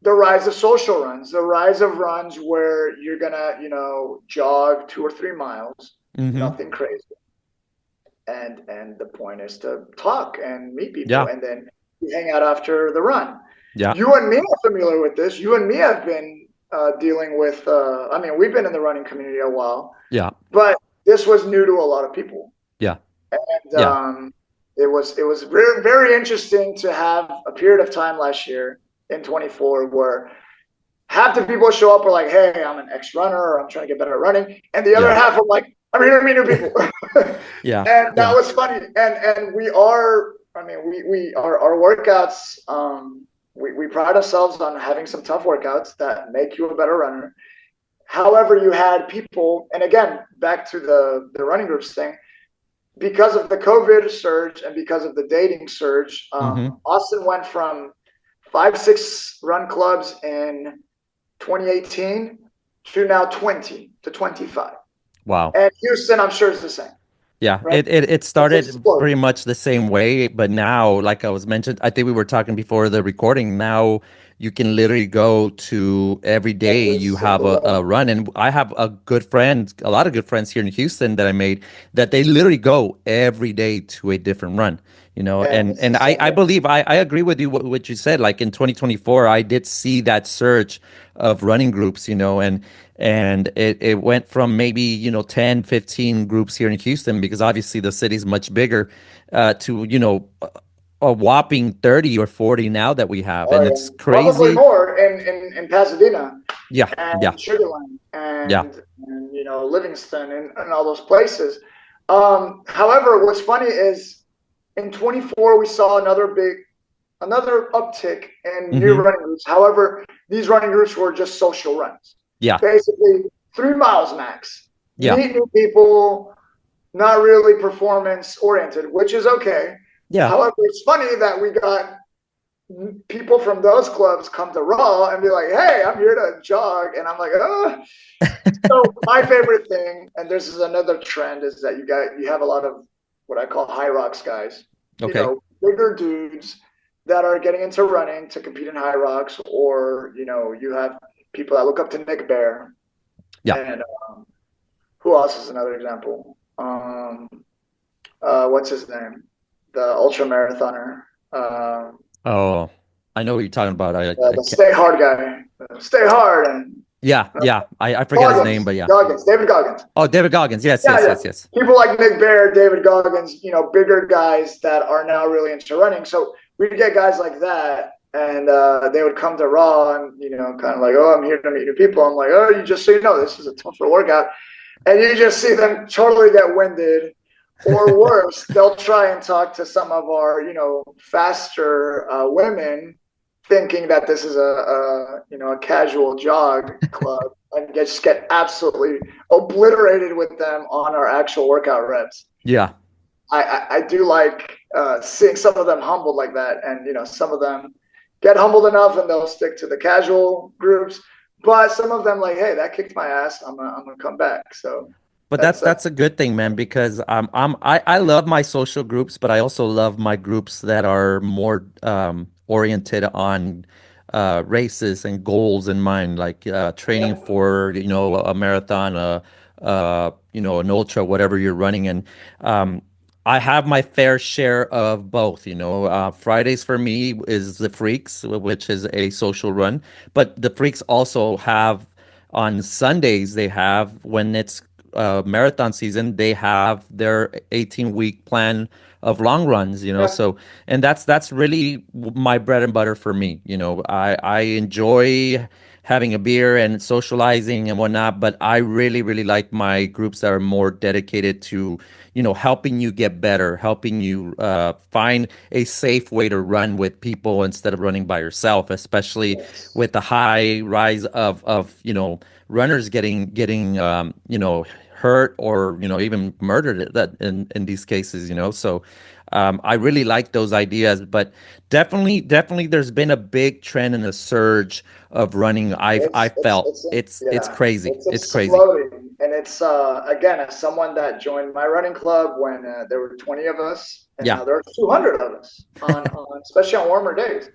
Speaker 1: the rise of social runs, the rise of runs where you're going to, jog 2 or 3 miles,
Speaker 2: Mm-hmm.
Speaker 1: nothing crazy. And the point is to talk and meet people,
Speaker 2: Yeah.
Speaker 1: and then we hang out after the run.
Speaker 2: Yeah.
Speaker 1: You and me are familiar with this. You and me have been dealing with. I mean, we've been in the running community a while,
Speaker 2: Yeah.
Speaker 1: but this was new to a lot of people,
Speaker 2: Yeah.
Speaker 1: and
Speaker 2: Yeah.
Speaker 1: it was very, very interesting to have a period of time last year in 24 where half the people show up are like, "Hey, I'm an ex runner, or I'm trying to get better at running," and the other
Speaker 2: Yeah.
Speaker 1: half are like, "I'm here to meet new people,"
Speaker 2: Yeah.
Speaker 1: and that
Speaker 2: Yeah.
Speaker 1: was funny. And we are, I mean, we our workouts. We pride ourselves on having some tough workouts that make you a better runner. However, you had people, and again, back to the running groups thing, because of the COVID surge and because of the dating surge,
Speaker 2: Mm-hmm.
Speaker 1: Austin went from 5, 6 run clubs in 2018 to now 20 to 25.
Speaker 2: Wow.
Speaker 1: And Houston, I'm sure, is the same,
Speaker 2: Yeah,
Speaker 1: right?
Speaker 2: it
Speaker 1: It's
Speaker 2: started
Speaker 1: exploded.
Speaker 2: pretty much the same way, but now, like I was mentioned, I think we were talking before the recording. Now you can literally go to every day
Speaker 1: Every
Speaker 2: you have
Speaker 1: single
Speaker 2: a
Speaker 1: one.
Speaker 2: run, and I have a good friend, a lot of good friends here in Houston that I made that they literally go every day to a different run.
Speaker 1: And
Speaker 2: And
Speaker 1: it's the
Speaker 2: and I
Speaker 1: same
Speaker 2: I
Speaker 1: thing.
Speaker 2: believe I agree with you what you said. Like in 2024, I did see that surge of running groups, and it went from maybe 10 15 groups here in Houston, because obviously the city's much bigger, to a whopping 30 or 40 now that we have,
Speaker 1: Oh,
Speaker 2: and
Speaker 1: yeah.
Speaker 2: it's
Speaker 1: Probably
Speaker 2: crazy.
Speaker 1: more in Pasadena
Speaker 2: Yeah, yeah,
Speaker 1: and Sugarland
Speaker 2: yeah.
Speaker 1: and Livingston and all those places. However, what's funny is in 24 we saw another uptick in new
Speaker 2: Hmm.
Speaker 1: running groups. However, these running groups were just social runs,
Speaker 2: Yeah,
Speaker 1: basically 3 miles max.
Speaker 2: yeah,
Speaker 1: Meet new people, not really performance oriented, which is okay.
Speaker 2: yeah.
Speaker 1: However, it's funny that we got people from those clubs come to Raw and be like, "Hey, I'm here to jog," and I'm like, "Oh." So my favorite thing, and this is another trend, is that you have a lot of what I call high rocks guys,
Speaker 2: Okay.
Speaker 1: bigger dudes that are getting into running to compete in high rocks, or you have people that look up to Nick Bear,
Speaker 2: Yeah.
Speaker 1: and who else is another example? What's his name? The ultra marathoner.
Speaker 2: Oh, I know what you're talking about. I
Speaker 1: The
Speaker 2: can't.
Speaker 1: stay hard guy. Stay hard and
Speaker 2: Yeah, yeah. I forget his name,
Speaker 1: Goggins.
Speaker 2: but yeah.
Speaker 1: Goggins. David Goggins.
Speaker 2: Oh, David Goggins. Yes,
Speaker 1: Yeah,
Speaker 2: yes,
Speaker 1: yeah.
Speaker 2: yes, yes.
Speaker 1: People like Nick Bear, David Goggins, bigger guys that are now really into running. So we'd get guys like that, and they would come to Raw and, kind of like, "Oh, I'm here to meet new people." I'm like, "Oh, you just so you know, this is a tougher workout." And you just see them totally get winded. Or worse, they'll try and talk to some of our, faster women, thinking that this is a casual jog club, and just get absolutely obliterated with them on our actual workout reps.
Speaker 2: Yeah.
Speaker 1: I do like seeing some of them humbled like that, and some of them get humbled enough and they'll stick to the casual groups. But some of them like, "Hey, that kicked my ass. I'm gonna come back." So
Speaker 2: But
Speaker 1: that's
Speaker 2: that's a good thing, man, because I love my social groups, but I also love my groups that are more oriented on races and goals in mind, like training
Speaker 1: yeah,
Speaker 2: for a marathon, an ultra, whatever you're running. And I have my fair share of both. Fridays for me is the Freaks, which is a social run, but the Freaks also have on Sundays, they have, when it's marathon season, they have their 18-week plan of long runs,
Speaker 1: yeah.
Speaker 2: so, and that's really my bread and butter for me. I enjoy having a beer and socializing and whatnot, but I really, really like my groups that are more dedicated to helping you get better, helping you find a safe way to run with people instead of running by yourself, especially
Speaker 1: Yes.
Speaker 2: with the high rise of runners getting hurt, or even murdered, that in these cases. So I really like those ideas, but definitely there's been a big trend and a surge of running. I felt it's
Speaker 1: Yeah,
Speaker 2: crazy,
Speaker 1: it's
Speaker 2: it's crazy.
Speaker 1: exploding, and it's again, as someone that joined my running club when there were 20 of us, and
Speaker 2: Yeah,
Speaker 1: now there are 200 of us especially on warmer days,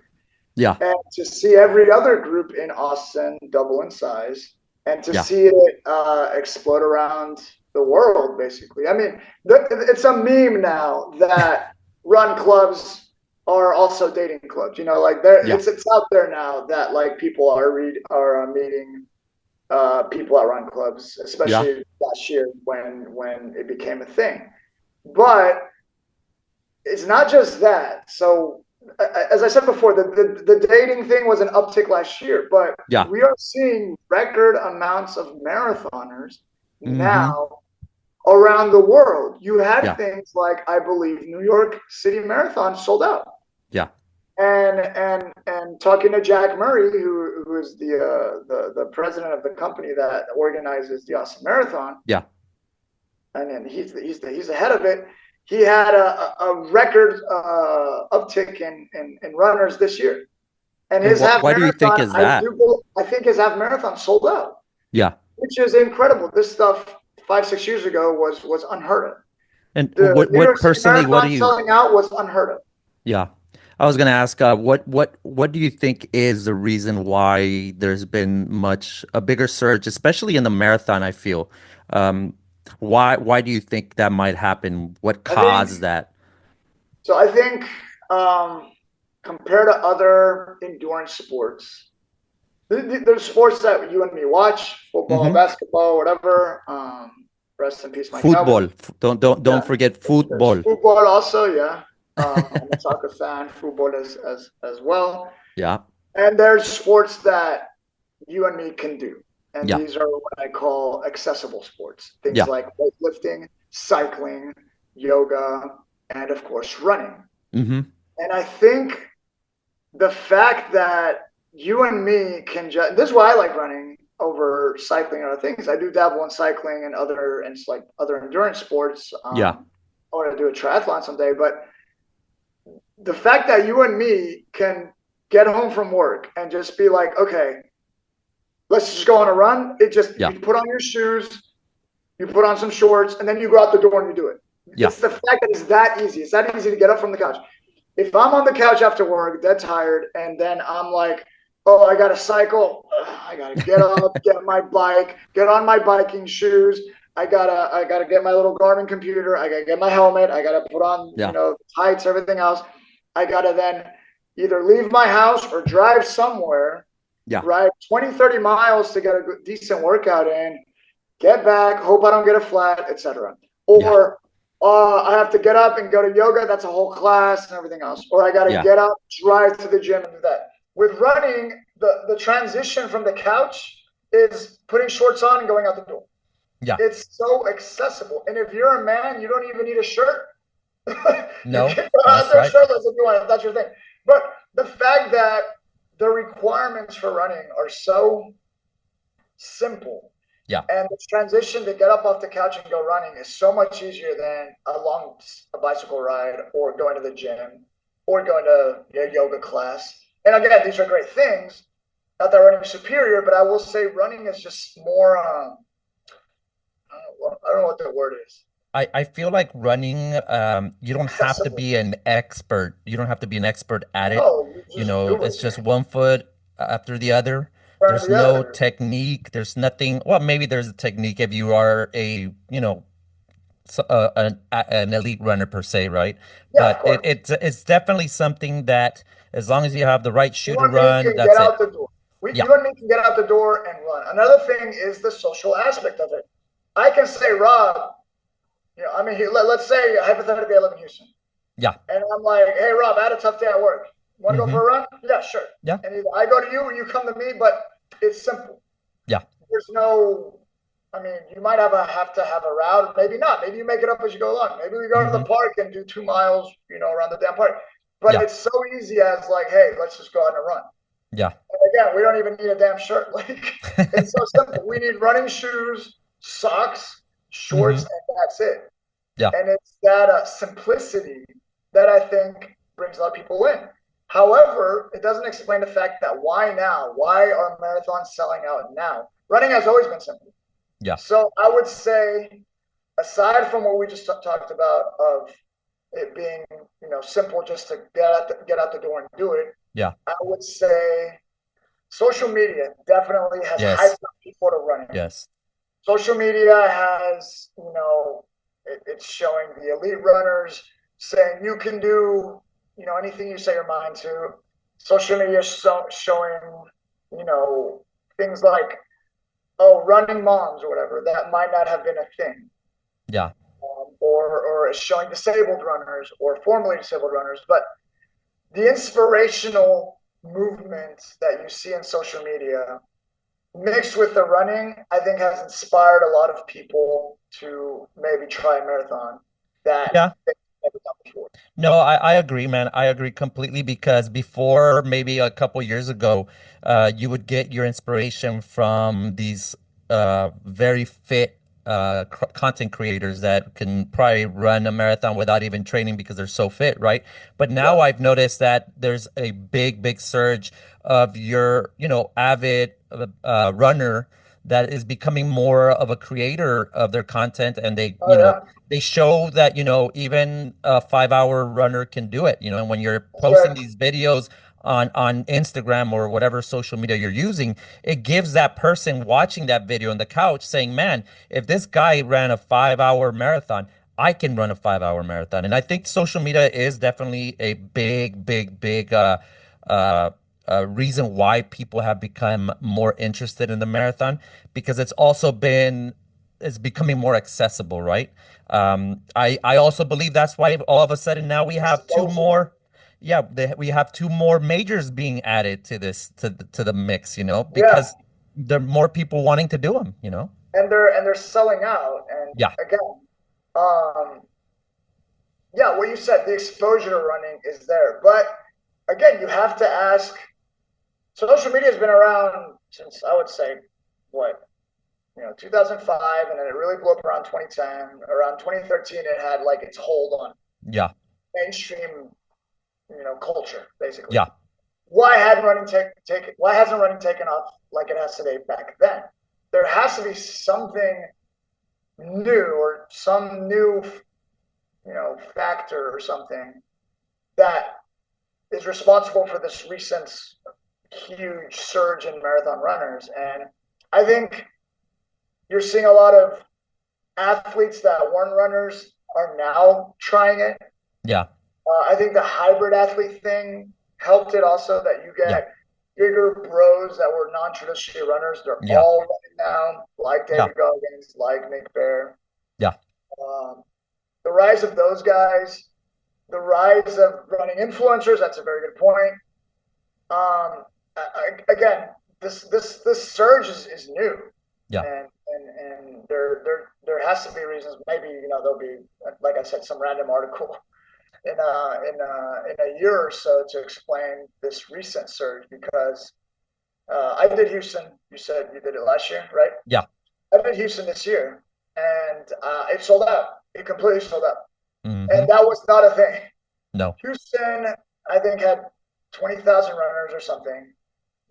Speaker 2: yeah,
Speaker 1: and to see every other group in Austin double in size, and to
Speaker 2: yeah,
Speaker 1: see it explode around the world, basically. I mean, it's a meme now that run clubs are also dating clubs. You know, like
Speaker 2: Yeah.
Speaker 1: it's out there now that like people are meeting people at run clubs,
Speaker 2: Yeah.
Speaker 1: especially last year when it became a thing. But it's not just that. So as I said before, the dating thing was an uptick last year, but
Speaker 2: Yeah.
Speaker 1: we are seeing record amounts of marathoners
Speaker 2: Mm-hmm.
Speaker 1: now around the world. You had
Speaker 2: Yeah.
Speaker 1: things like, I believe, New York City Marathon sold out.
Speaker 2: Yeah.
Speaker 1: And talking to Jack Murray, who is the president of the company that organizes the Austin Marathon,
Speaker 2: Yeah.
Speaker 1: and then he's the head of it. He had a record uptick in runners this year, and
Speaker 2: And
Speaker 1: his half
Speaker 2: why do you think
Speaker 1: marathon,
Speaker 2: is that?
Speaker 1: I think his half marathon sold out,
Speaker 2: Yeah.
Speaker 1: which is incredible. This stuff 5-6 years ago was unheard of.
Speaker 2: And
Speaker 1: The New
Speaker 2: what
Speaker 1: York City
Speaker 2: personally, what do
Speaker 1: Marathon
Speaker 2: you,
Speaker 1: selling out was unheard of.
Speaker 2: yeah. I was gonna ask, what do you think is the reason why there's been a bigger surge, especially in the marathon, I feel. Um, why do you think that might happen? What
Speaker 1: I think
Speaker 2: caused that?
Speaker 1: so. I think compared to other endurance sports, there's sports that you and me watch, football,
Speaker 2: Hmm.
Speaker 1: basketball, whatever. Rest in peace, my Cowboys.
Speaker 2: Football. Don't
Speaker 1: Yeah,
Speaker 2: forget
Speaker 1: there's
Speaker 2: football.
Speaker 1: football also. Yeah, I'm a soccer fan. Football as well.
Speaker 2: Yeah.
Speaker 1: And there's sports that you and me can do, and
Speaker 2: Yeah.
Speaker 1: these are what I call accessible sports. Things
Speaker 2: Yeah.
Speaker 1: like weightlifting, cycling, yoga, and of course running.
Speaker 2: Hmm.
Speaker 1: And I think the fact that you and me can just this is why I like running over cycling and other things. I do dabble in cycling and it's like other endurance sports.
Speaker 2: Yeah.
Speaker 1: I want to do a triathlon someday, but the fact that you and me can get home from work and just be like, okay, let's just go on a run. It just
Speaker 2: Yeah.
Speaker 1: you put on your shoes, you put on some shorts, and then you go out the door and you do it.
Speaker 2: Yeah.
Speaker 1: It's the fact that it's that easy. It's that easy to get up from the couch. If I'm on the couch after work, dead tired, and then I'm like, oh, I got to cycle. I got to get up, get my bike, get on my biking shoes. I gotta get my little Garmin computer. I gotta get my helmet. I gotta put on,
Speaker 2: Yeah.
Speaker 1: tights, everything else. I gotta then either leave my house or drive somewhere,
Speaker 2: Yeah.
Speaker 1: drive 20, 30 miles to get a decent workout in, get back, hope I don't get a flat, etc.
Speaker 2: Yeah.
Speaker 1: Or I have to get up and go to yoga. That's a whole class and everything else. Or I got to
Speaker 2: Yeah.
Speaker 1: get up, drive to the gym and do that. With running, the transition from the couch is putting shorts on and going out the door.
Speaker 2: Yeah.
Speaker 1: It's so accessible. And if you're a man, you don't even need a shirt. You
Speaker 2: No,
Speaker 1: can go out
Speaker 2: that's
Speaker 1: there
Speaker 2: right.
Speaker 1: shirtless if you want, if that's your thing. But the fact that the requirements for running are so simple,
Speaker 2: Yeah.
Speaker 1: and the transition to get up off the couch and go running is so much easier than a bicycle ride or going to the gym or going to a yoga class. And again, these are great things. Not that running is superior, but I will say running is just more. I don't know what the word is.
Speaker 2: I feel like running, you don't have to
Speaker 1: Accessible.
Speaker 2: be an expert. You don't have to be an expert at it.
Speaker 1: No, you just do
Speaker 2: It's
Speaker 1: it.
Speaker 2: just one foot after the other.
Speaker 1: Turn to
Speaker 2: There's
Speaker 1: the
Speaker 2: no
Speaker 1: other.
Speaker 2: technique. There's nothing. Well, maybe there's a technique if you are an elite runner per se, right?
Speaker 1: Yeah, of
Speaker 2: But
Speaker 1: course.
Speaker 2: it's definitely something that as long as you have the right shoe
Speaker 1: You
Speaker 2: to
Speaker 1: and me
Speaker 2: run,
Speaker 1: can get
Speaker 2: that's
Speaker 1: out
Speaker 2: it.
Speaker 1: the door.
Speaker 2: Yeah.
Speaker 1: You and me can get out the door and run. Another thing is the social aspect of it. I can say, Rob, let's say hypothetically I live in Houston.
Speaker 2: Yeah.
Speaker 1: And I'm like, hey, Rob, I had a tough day at work. Want to go
Speaker 2: Hmm.
Speaker 1: for a run? Yeah, sure.
Speaker 2: Yeah.
Speaker 1: And either I go to you or you come to me, but it's simple.
Speaker 2: Yeah.
Speaker 1: There's no, you might have to have a route, maybe not. Maybe you make it up as you go along. Maybe we go to the
Speaker 2: Hmm.
Speaker 1: park and do 2 miles, around the damn park. But
Speaker 2: Yeah.
Speaker 1: it's so easy as like, hey, let's just go out and run.
Speaker 2: Yeah.
Speaker 1: And again, we don't even need a damn shirt. Like, it's so simple. We need running shoes, socks, shorts,
Speaker 2: Hmm.
Speaker 1: and that's it.
Speaker 2: Yeah.
Speaker 1: And it's that simplicity that I think brings a lot of people in. However, it doesn't explain the fact that why now? Why are marathons selling out now? Running has always been simple.
Speaker 2: Yeah.
Speaker 1: So I would say, aside from what we just talked about of it being, simple just to get out the door and do it,
Speaker 2: Yeah.
Speaker 1: I would say social media definitely has hyped
Speaker 2: Yes.
Speaker 1: up people to running.
Speaker 2: Yes.
Speaker 1: social media has, it's showing the elite runners saying you can do, anything you set your mind to. Social media showing, you know, things like, oh, running moms or whatever that might not have been a thing,
Speaker 2: Yeah.
Speaker 1: or showing disabled runners or formerly disabled runners. But the inspirational movement that you see in social media mixed with the running, I think has inspired a lot of people to maybe try a marathon that
Speaker 2: Yeah.
Speaker 1: they've never done before.
Speaker 2: No, I agree, man. I agree completely because before maybe a couple years ago, you would get your inspiration from these very fit content creators that can probably run a marathon without even training because they're so fit, right? But now
Speaker 1: Yeah,
Speaker 2: I've noticed that there's a big surge of your, avid runner that is becoming more of a creator of their content, and they,
Speaker 1: oh yeah,
Speaker 2: they show that, even a 5 hour runner can do it, and when you're
Speaker 1: that's
Speaker 2: posting
Speaker 1: right.
Speaker 2: these videos on Instagram or whatever social media you're using, it gives that person watching that video on the couch saying, man, if this guy ran a 5 hour marathon, I can run a 5 hour marathon. And I think social media is definitely a big uh reason why people have become more interested in the marathon, because it's becoming more accessible, right? I also believe that's why all of a sudden now we have two
Speaker 1: Exposure.
Speaker 2: more, yeah, we have two more majors being added to this to the mix,
Speaker 1: Yeah,
Speaker 2: because there are more people wanting to do them.
Speaker 1: and they're selling out. And
Speaker 2: Yeah,
Speaker 1: again, um, yeah, what you said, the exposure to running is there. But again, you have to ask. Social media has been around since, I would say, what, 2005, and then it really blew up around 2010. Around 2013, it had like its hold on
Speaker 2: yeah,
Speaker 1: mainstream, culture, basically.
Speaker 2: yeah,
Speaker 1: Why hasn't running taken off like it has today back then? There has to be something new, or some new, factor or something that is responsible for this recent huge surge in marathon runners. And I think you're seeing a lot of athletes that weren't runners are now trying it.
Speaker 2: yeah,
Speaker 1: I think the hybrid athlete thing helped it also, that you
Speaker 2: yeah,
Speaker 1: get bigger bros that were non-traditional runners. They're
Speaker 2: yeah,
Speaker 1: all running now, like
Speaker 2: yeah,
Speaker 1: David Goggins, like Nick Bear.
Speaker 2: yeah,
Speaker 1: Um, the rise of those guys, the rise of running influencers. That's a very good point. Again, this surge is new,
Speaker 2: yeah,
Speaker 1: and there has to be reasons. Maybe there'll be, like I said, some random article in a year or so to explain this recent surge, because I did Houston. You said you did it last year, right?
Speaker 2: yeah.
Speaker 1: I did Houston this year, and it sold out. It completely sold out,
Speaker 2: Mm-hmm.
Speaker 1: and that was not a thing.
Speaker 2: No,
Speaker 1: Houston, I think, had 20,000 runners or something.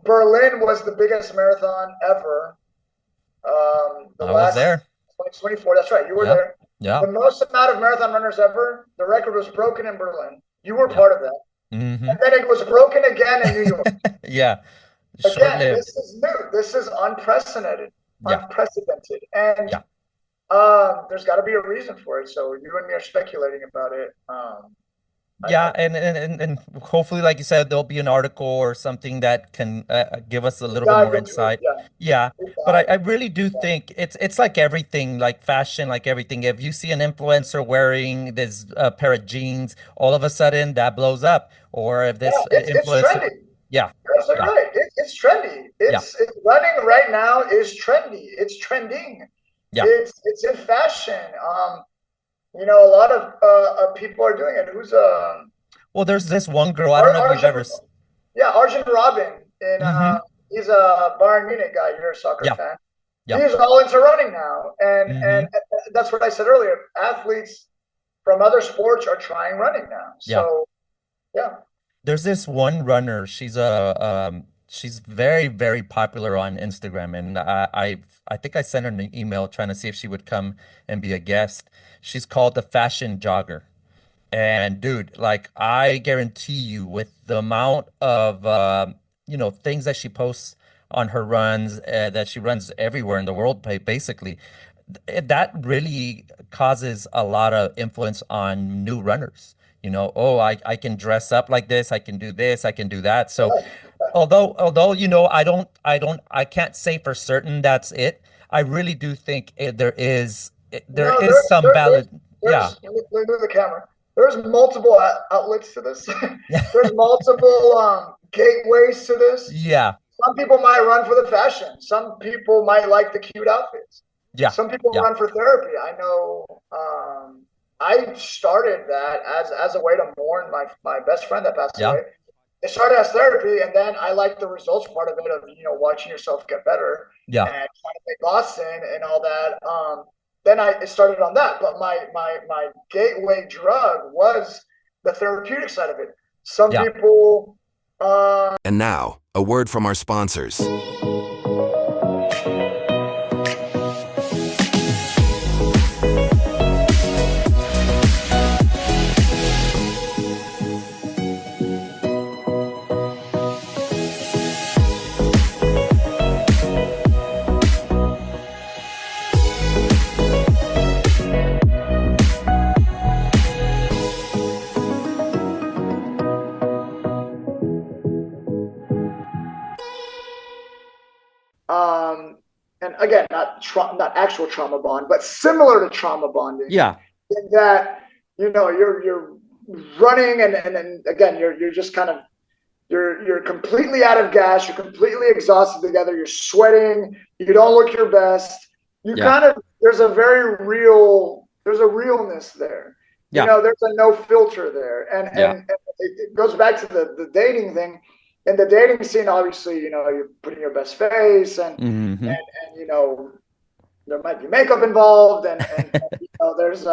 Speaker 1: Berlin was the biggest marathon ever. The
Speaker 2: I was
Speaker 1: last
Speaker 2: there.
Speaker 1: 2024. That's right. You were
Speaker 2: Yeah,
Speaker 1: there.
Speaker 2: yeah,
Speaker 1: The most amount of marathon runners ever. The record was broken in Berlin. You were
Speaker 2: yeah.
Speaker 1: part of that.
Speaker 2: Mm-hmm.
Speaker 1: And then it was broken again in New York.
Speaker 2: Yeah,
Speaker 1: Again,
Speaker 2: short-lived.
Speaker 1: this is new. This is unprecedented.
Speaker 2: Yeah,
Speaker 1: Unprecedented. And
Speaker 2: yeah.
Speaker 1: there's got to be a reason for it. So you and me are speculating about it. I
Speaker 2: Yeah, and hopefully, like you said, there'll be an article or something that can give us a little bit
Speaker 1: dive
Speaker 2: more
Speaker 1: into it.
Speaker 2: insight.
Speaker 1: Yeah.
Speaker 2: Yeah,
Speaker 1: Deep
Speaker 2: but
Speaker 1: dive.
Speaker 2: I really do
Speaker 1: Yeah.
Speaker 2: think it's like everything, like fashion, like everything. If you see an influencer wearing this pair of jeans, all of a sudden that blows up. Or if
Speaker 1: Yeah,
Speaker 2: this
Speaker 1: it's
Speaker 2: influencer,
Speaker 1: trendy.
Speaker 2: yeah,
Speaker 1: You're absolutely
Speaker 2: yeah,
Speaker 1: right. It's trendy.
Speaker 2: yeah,
Speaker 1: It's running right now is trendy. It's trending.
Speaker 2: yeah.
Speaker 1: It's in fashion. A lot of people are doing it. Who's
Speaker 2: Well, there's this one girl. I don't know if you've
Speaker 1: Arjun?
Speaker 2: ever.
Speaker 1: Yeah, Arjun Robin. In
Speaker 2: Mm-hmm.
Speaker 1: he's a Bayern Munich guy. You're a soccer
Speaker 2: Yeah,
Speaker 1: fan.
Speaker 2: yeah.
Speaker 1: He's all into running now, and
Speaker 2: Mm-hmm.
Speaker 1: that's what I said earlier. Athletes from other sports are trying running now.
Speaker 2: Yeah.
Speaker 1: So yeah,
Speaker 2: There's this one runner. She's very popular on Instagram, and I think I sent her an email trying to see if she would come and be a guest. She's called the Fashion Jogger. And dude, like I guarantee you, with the amount of things that she posts on her runs, that she runs everywhere in the world, basically. That really causes a lot of influence on new runners. Oh, I can dress up like this, I can do this, I can do that. So although I can't say for certain that's it. I really do think there
Speaker 1: No,
Speaker 2: is some valid. Yeah.
Speaker 1: let me do the camera. There's multiple outlets to this. There's multiple gateways to this.
Speaker 2: Yeah.
Speaker 1: Some people might run for the fashion. Some people might like the cute outfits.
Speaker 2: Yeah.
Speaker 1: Some people
Speaker 2: Yeah.
Speaker 1: run for therapy. I know. I started that as a way to mourn my best friend that passed
Speaker 2: Yeah.
Speaker 1: away. It started as therapy, and then I like the results part of it of watching yourself get better
Speaker 2: Yeah.
Speaker 1: and trying to make Boston and all that. Then it started on that, but my gateway drug was the therapeutic side of it. Some
Speaker 2: Yeah.
Speaker 1: people.
Speaker 3: And now, a word from our sponsors.
Speaker 1: And again, not actual trauma bond, but similar to trauma bonding.
Speaker 2: Yeah.
Speaker 1: In that you're running and then again you're just kind of you're completely out of gas, you're completely exhausted together, you're sweating, you don't look your best. You
Speaker 2: Yeah.
Speaker 1: kind of there's a realness there.
Speaker 2: Yeah.
Speaker 1: There's a no filter there, and it goes back to the dating thing. In the dating scene, obviously, you're putting your best face, and there might be makeup involved, and there's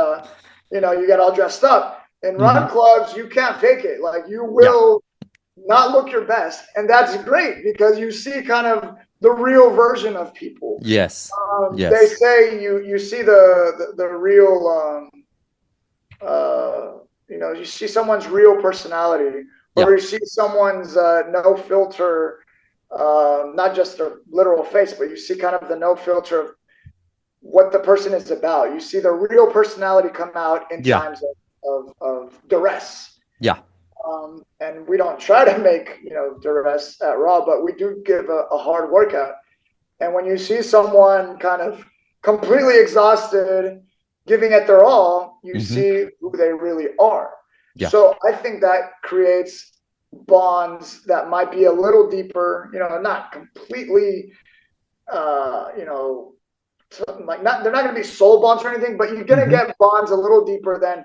Speaker 1: you get all dressed up. In run clubs, you can't fake it. Like you will not look your best, and that's great because you see kind of the real version of people.
Speaker 2: Yes. Yes.
Speaker 1: They say you see the real. You see someone's real personality. Or you see someone's no filter, not just their literal face, but you see kind of the no filter of what the person is about. You see the real personality come out in times of duress.
Speaker 2: Yeah.
Speaker 1: And we don't try to make duress at Raw, but we do give a hard workout. And when you see someone kind of completely exhausted, giving it their all, you see who they really are. Yeah. So I think that creates bonds that might be a little deeper, not completely, they're not going to be soul bonds or anything, but you're going to get bonds a little deeper than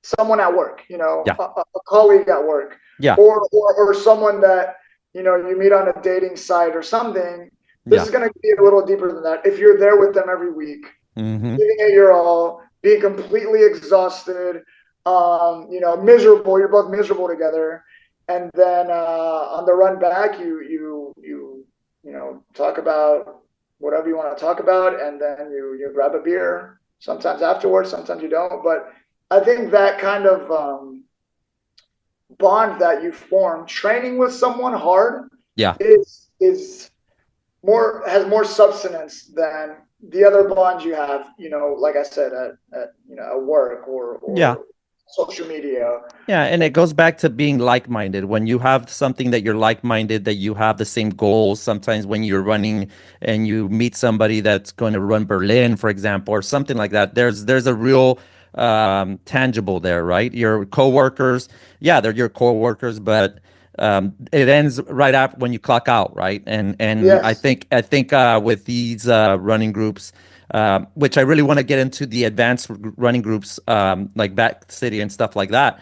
Speaker 1: someone at work, a colleague at work, or someone that, you meet on a dating site or something. This is going to be a little deeper than that. If you're there with them every week, giving it your all, being completely exhausted, miserable. You're both miserable together, and then on the run back, you talk about whatever you want to talk about, and then you grab a beer. Sometimes afterwards, sometimes you don't. But I think that kind of bond that you form training with someone hard, is has more substance than the other bonds you have. Like I said, at work or social media.
Speaker 2: Yeah, and it goes back to being like-minded. When you have something that you're like-minded, that you have the same goals. Sometimes when you're running and you meet somebody that's going to run Berlin, for example, or something like that, there's a real tangible there, right? Your coworkers, they're your coworkers, but it ends right after when you clock out, right? And yes. I think with these running groups, which I really want to get into the advanced running groups, like Back City and stuff like that.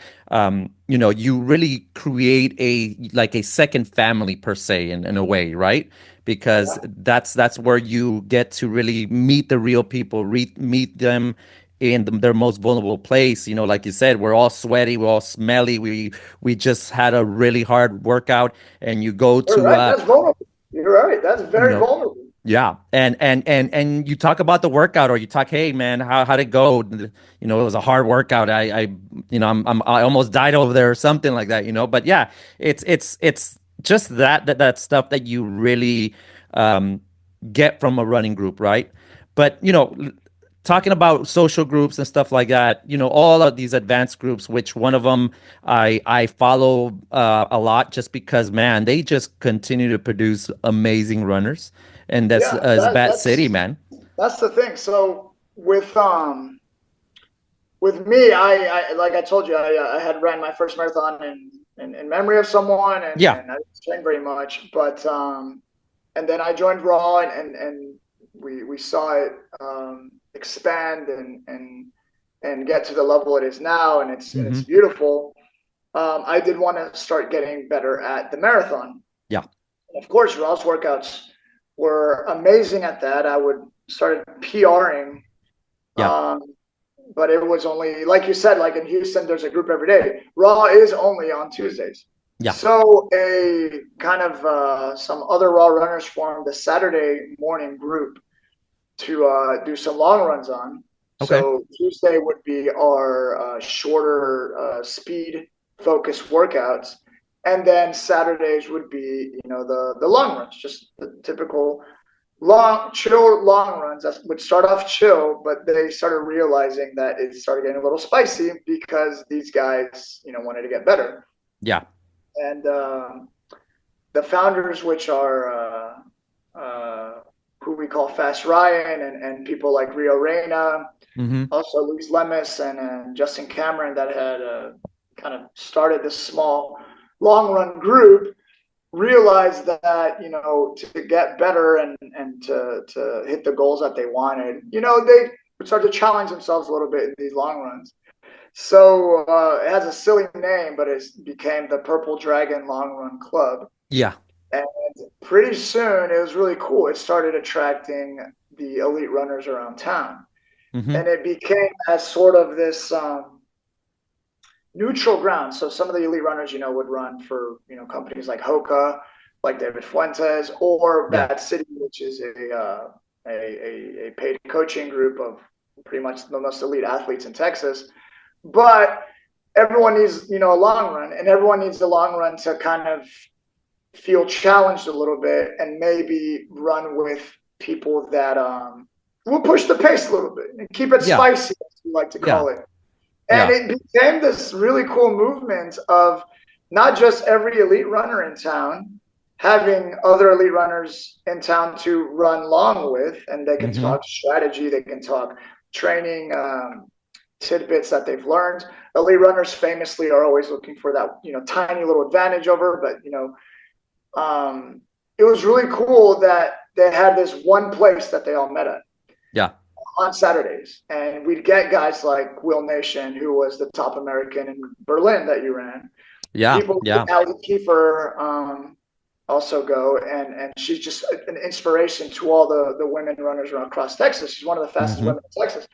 Speaker 2: You really create a second family per se in a way, right? Because that's where you get to really meet the real people, meet them in their most vulnerable place. Like you said, we're all sweaty, we're all smelly. We just had a really hard workout, and you go to.
Speaker 1: That's vulnerable. You're right. That's very vulnerable.
Speaker 2: Yeah, and you talk about the workout, or you talk, hey man, how'd it go? It was a hard workout. I almost died over there or something like that. But yeah, it's just that stuff that you really um, get from a running group, right? But talking about social groups and stuff like that, all of these advanced groups, which one of them I follow a lot, just because, man, they just continue to produce amazing runners, and that's
Speaker 1: Yeah,
Speaker 2: is Bat City, man.
Speaker 1: that's the thing. So with me, I like I told you, I had ran my first marathon in memory of someone,
Speaker 2: Yeah.
Speaker 1: and I didn't train very much, but and then I joined Raw, and we saw it expand and get to the level it is now, and it's beautiful. I did want to start getting better at the marathon.
Speaker 2: Yeah.
Speaker 1: And of course, Raw's workouts were amazing at that. I would started PRing.
Speaker 2: Yeah.
Speaker 1: But it was only, like you said, like in Houston, there's a group every day. Raw is only on Tuesdays.
Speaker 2: Yeah.
Speaker 1: So a kind of some other Raw runners formed a Saturday morning group to do some long runs on.
Speaker 2: Okay.
Speaker 1: So Tuesday would be our shorter speed focused workouts. And then Saturdays would be, the long runs, just the typical chill long runs that would start off chill, but they started realizing that it started getting a little spicy because these guys, wanted to get better.
Speaker 2: Yeah.
Speaker 1: And the founders, which are who we call Fast Ryan, and people like Rio Reyna, also Luis Lemus and Justin Cameron, that had kind of started this small long run group, realized that to get better and to hit the goals that they wanted, they would start to challenge themselves a little bit in these long runs. So it has a silly name, but it became the Purple Dragon Long Run Club.
Speaker 2: Yeah.
Speaker 1: And pretty soon it was really cool. It started attracting the elite runners around town, and it became as sort of this neutral ground. So some of the elite runners, would run for, companies like Hoka, like David Fuentes, or Bat City, which is a paid coaching group of pretty much the most elite athletes in Texas. But everyone needs, a long run, and everyone needs the long run to kind of feel challenged a little bit and maybe run with people that will push the pace a little bit and keep it spicy, as we like to call it. And it became this really cool movement of not just every elite runner in town having other elite runners in town to run long with, and they can talk strategy, they can talk training tidbits that they've learned. Elite runners famously are always looking for that, tiny little advantage over, but, it was really cool that they had this one place that they all met at.
Speaker 2: Yeah.
Speaker 1: On Saturdays, and we'd get guys like Will Nation, who was the top American in Berlin that you ran. People like Ali Kiefer also go, and she's just an inspiration to all the women runners around across Texas. She's one of the fastest women in Texas.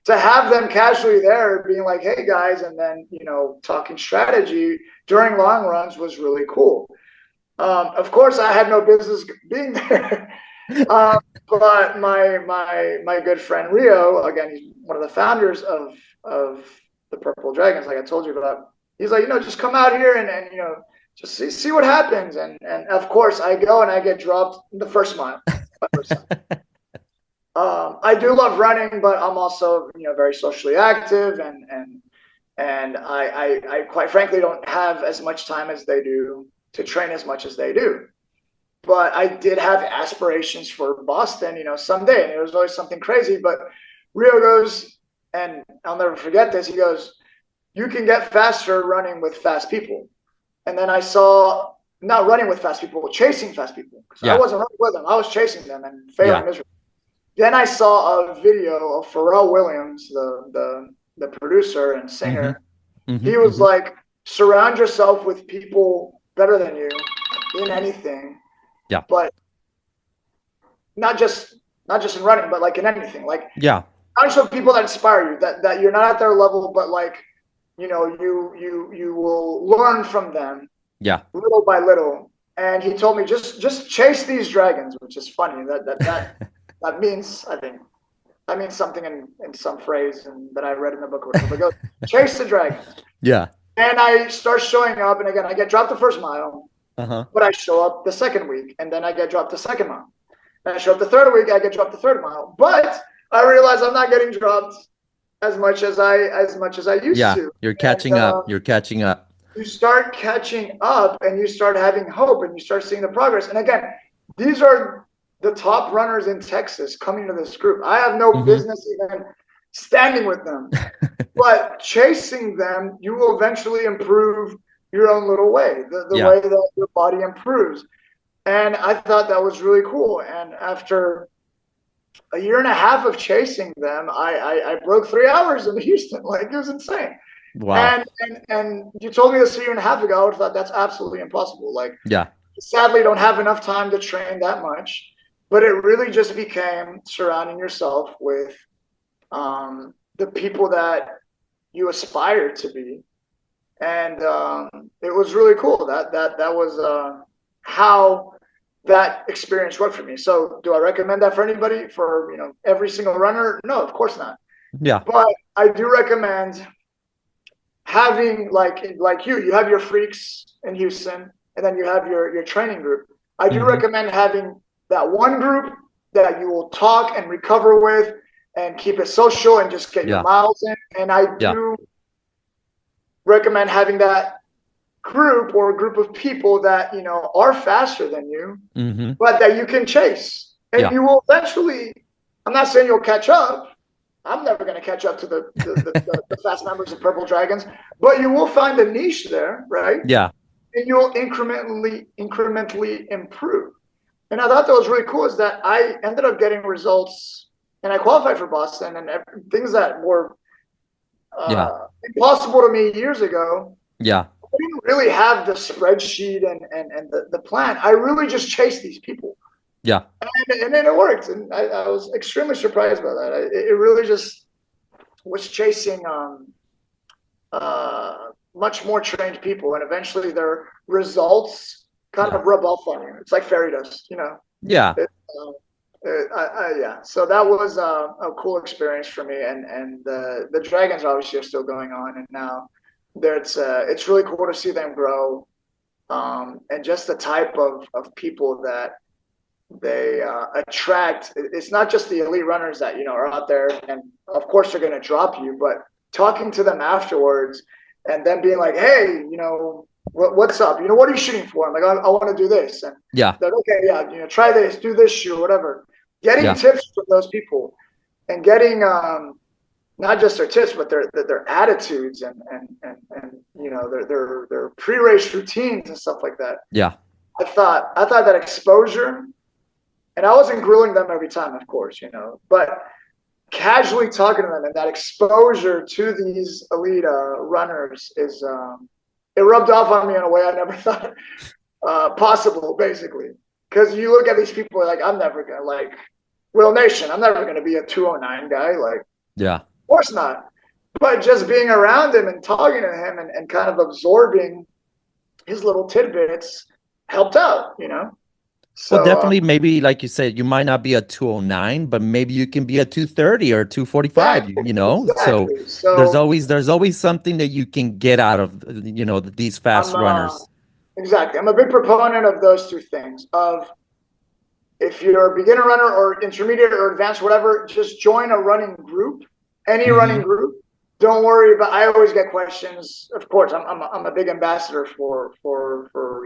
Speaker 1: To have them casually there being like, hey guys, and then talking strategy during long runs was really cool. Of course, I had no business being there. But my good friend Rio, again, he's one of the founders of the Purple Dragons, like I told you about. He's like, just come out here and just see what happens. And of course, I go and I get dropped the first mile. I do love running, but I'm also very socially active, and I quite frankly don't have as much time as they do to train as much as they do. But I did have aspirations for Boston, someday. And it was always something crazy. But Rio goes, and I'll never forget this, he goes, you can get faster running with fast people. And then I saw, not running with fast people, chasing fast people. Because I wasn't running with them. I was chasing them and failing miserably. Then I saw a video of Pharrell Williams, the producer and singer. He was like, surround yourself with people better than you in anything.
Speaker 2: Yeah.
Speaker 1: But not just in running, but like in anything. Like also people that inspire you, that you're not at their level, but like, you will learn from them. Yeah. Little by little. And he told me just chase these dragons, which is funny. That means, I think, that means something in some phrase and that I read in the book or whatever. But go chase the dragon. Yeah. And I start showing up, and again I get dropped the first mile. But I show up the second week, and then I get dropped the second mile. And I show up the third week, I get dropped the third mile. But I realize I'm not getting dropped as much as I used to.
Speaker 2: You're catching up. You're catching up.
Speaker 1: You start catching up, and you start having hope, and you start seeing the progress. And again, these are the top runners in Texas coming to this group. I have no business even standing with them, but chasing them, you will eventually improve your own little way, the way that your body improves. And I thought that was really cool. And after a year and a half of chasing them, I broke 3 hours in Houston. Like, it was insane.
Speaker 2: Wow.
Speaker 1: And you told me this a year and a half ago. I would have thought that's absolutely impossible. Like, sadly, don't have enough time to train that much. But it really just became surrounding yourself with the people that you aspire to be. And it was really cool. That was how that experience worked for me. So do I recommend that for anybody, for, you know, every single runner? No, of course not.
Speaker 2: Yeah.
Speaker 1: But I do recommend having, like you have your freaks in Houston, and then you have your training group. I do recommend having that one group that you will talk and recover with and keep it social and just get your miles in. And I do recommend having that group or a group of people that, you know, are faster than you, but that you can chase. And you will eventually, I'm not saying you'll catch up. I'm never going to catch up to the fast members of Purple Dragons, but you will find a niche there, right? Yeah. And you'll incrementally improve. And I thought that was really cool, is that I ended up getting results, and I qualified for Boston, and things that were impossible to me years ago. Yeah. I didn't really have the spreadsheet and the plan. I really just chased these people. Yeah. And then it worked. And I was extremely surprised by that. It really just was chasing much more trained people. And eventually their results kind of rub off on you. It's like fairy dust, you know? Yeah. So that was a cool experience for me. And the Dragons obviously are still going on. And now it's really cool to see them grow. And just the type of people that they attract. It's not just the elite runners that, you know, are out there, and of course they're going to drop you, but talking to them afterwards and then being like, hey, you know, what's up? You know, what are you shooting for? I'm like, I want to do this. And like, okay, you know, try this, do this shoe, whatever. Getting tips from those people and getting not just their tips, but their attitudes and you know, their pre-race routines and stuff like that. Yeah. I thought that exposure. And I wasn't grilling them every time, of course, you know, but casually talking to them and that exposure to these elite runners is it rubbed off on me in a way I never thought possible, basically. Because you look at these people like, I'm never going to, like, Will Nation, I'm never going to be a 209 guy. Like, of course not. But just being around him and talking to him and kind of absorbing his little tidbits helped out, you know. So,
Speaker 2: well, definitely, maybe like you said, you might not be a 209, but maybe you can be a 230 or 245. You know,
Speaker 1: exactly.
Speaker 2: So there's always something that you can get out of, you know, these fast runners.
Speaker 1: Exactly, I'm a big proponent of those two things. Of if you're a beginner runner or intermediate or advanced, whatever, just join a running group, any running group. Don't worry about. I always get questions. Of course, I'm a big ambassador for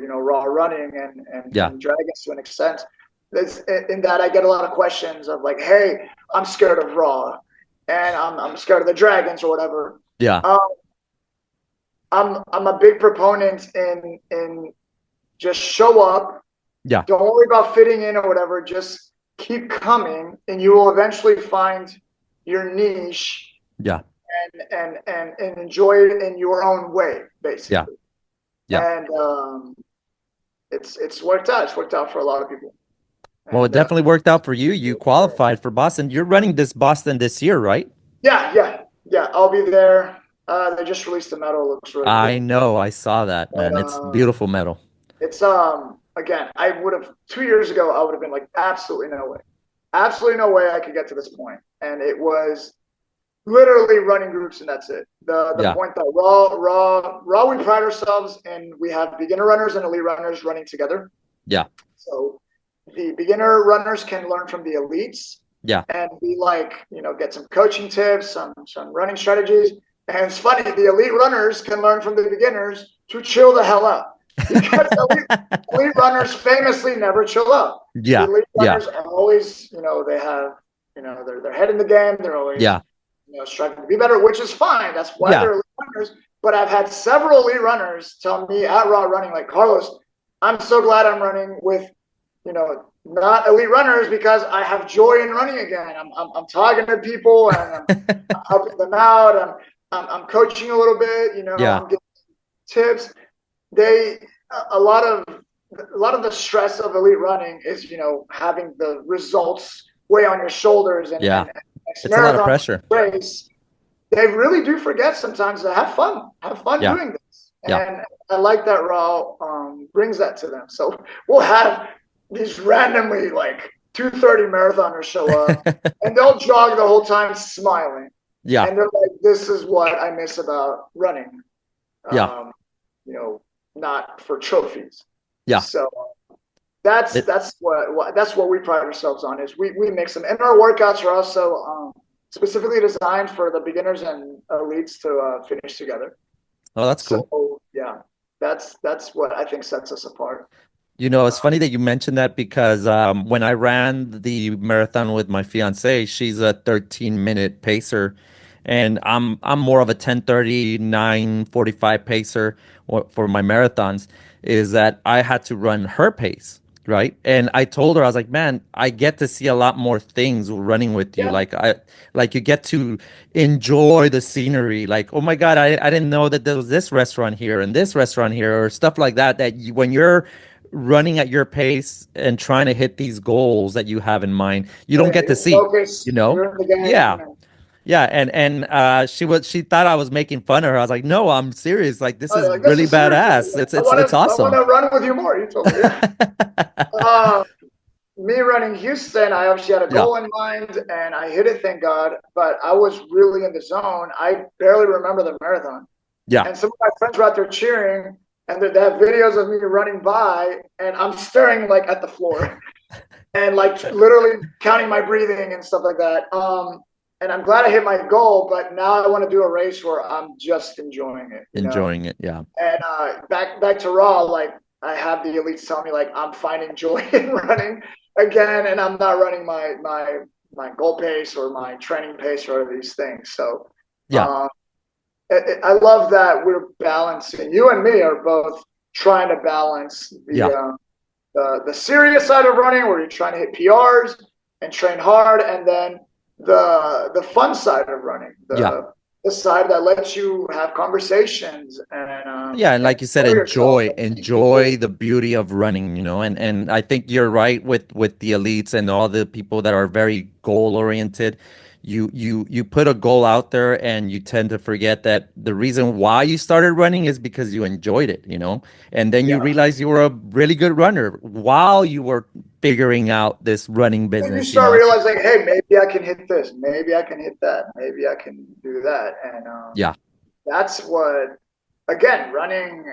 Speaker 1: you know, raw running and Dragons to an extent. In that I get a lot of questions of like, hey, I'm scared of raw, and I'm scared of the Dragons or whatever. Yeah. I'm a big proponent in just show up. Yeah. Don't worry about fitting in or whatever. Just keep coming, and you will eventually find your niche. Yeah. And enjoy it in your own way, basically. And it's worked out. It's worked out for a lot of people.
Speaker 2: Well, it definitely worked out for you. You qualified for Boston. You're running Boston this year, right?
Speaker 1: Yeah. I'll be there. They just released the medal. It looks really good.
Speaker 2: I know. I saw that, man. It's a beautiful medal.
Speaker 1: It's again, I would have 2 years ago. I would have been like, absolutely no way I could get to this point. And it was literally running groups, and that's it. The point that raw we pride ourselves, and we have beginner runners and elite runners running together. Yeah. So the beginner runners can learn from the elites.
Speaker 2: Yeah.
Speaker 1: And we get some coaching tips, some running strategies. And it's funny, the elite runners can learn from the beginners to chill the hell out. Because elite runners famously never chill out.
Speaker 2: Yeah.
Speaker 1: The elite runners are always, they have, their head in the game. They're always, striving to be better, which is fine. That's why they're elite runners. But I've had several elite runners tell me at Raw Running, like, Carlos, I'm so glad I'm running with, not elite runners because I have joy in running again. I'm talking to people and I'm helping them out. I'm coaching a little bit, I'm giving tips. A lot of the stress of elite running is, having the results weigh on your shoulders and
Speaker 2: it's a lot of pressure.
Speaker 1: Race, they really do forget sometimes to have fun doing this. And I like that Raw brings that to them. So we'll have these randomly 2:30 marathoners show up and they'll jog the whole time smiling.
Speaker 2: Yeah.
Speaker 1: And they're like, this is what I miss about running. Not for trophies. Yeah. So that's what we pride ourselves on is we mix them. And our workouts are also specifically designed for the beginners and elites to finish together.
Speaker 2: Oh, that's cool.
Speaker 1: So, yeah, that's what I think sets us apart.
Speaker 2: It's funny that you mentioned that because when I ran the marathon with my fiance, she's a 13-minute pacer, and I'm more of a 10:30, 9:45 pacer for my marathons. Is that I had to run her pace, right? And I told her, I was like, man, I get to see a lot more things running with you. Yeah. Like you get to enjoy the scenery. Like, oh my God, I didn't know that there was this restaurant here and this restaurant here or stuff like that. When you're running at your pace and trying to hit these goals that you have in mind, you don't get to see, Yeah. And she thought I was making fun of her. I was like, no, I'm serious. Like, this is really badass. It's awesome.
Speaker 1: I want to run with you more. You told me. Me running Houston, I obviously had a goal in mind and I hit it, thank God, but I was really in the zone. I barely remember the marathon. Yeah. And some of my friends were out there cheering and they have videos of me running by and I'm staring at the floor and literally counting my breathing and stuff like that. And I'm glad I hit my goal, but now I want to do a race where I'm just enjoying it.
Speaker 2: Enjoying it, yeah.
Speaker 1: And back to Raw, I have the elites tell me I'm finding joy in running again, and I'm not running my goal pace or my training pace or these things. So yeah, I love that we're balancing. You and me are both trying to balance the serious side of running, where you're trying to hit PRs and train hard, and then the fun side of running, the side that lets you have conversations and
Speaker 2: and like you said, enjoy the beauty of running, and I think you're right with the elites and all the people that are very goal oriented. You put a goal out there and you tend to forget that the reason why you started running is because you enjoyed it, and then you realize you were a really good runner while you were figuring out this running business.
Speaker 1: And you start realizing, hey, maybe I can hit this, maybe I can hit that, maybe I can do that. And that's what, again, running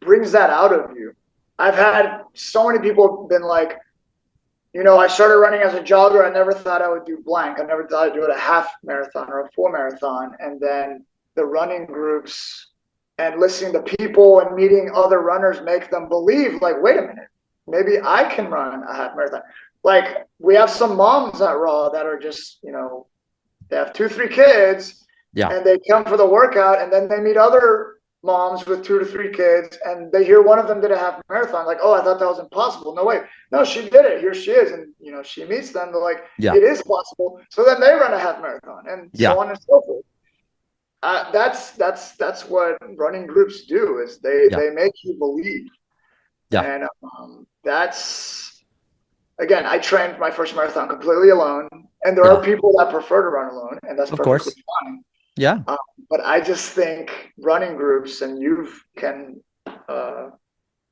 Speaker 1: brings that out of you. I've had so many people been like, I started running as a jogger. I never thought I would do blank. I never thought I'd do it a half marathon or a full marathon. And then the running groups and listening to people and meeting other runners make them believe, wait a minute, maybe I can run a half marathon. We have some moms at Raw that are just, they have 2-3 kids and they come for the workout and then they meet other moms with 2 to 3 kids and they hear one of them did a half marathon, oh, I thought that was impossible. No, wait, no, she did it. Here she is. And she meets them, they're like, it is possible. So then they run a half marathon and so on and so forth. That's what running groups do, is they make you believe. And that's, again, I trained my first marathon completely alone, and there are people that prefer to run alone, and that's perfectly fine. Yeah. But I just think running groups, and you can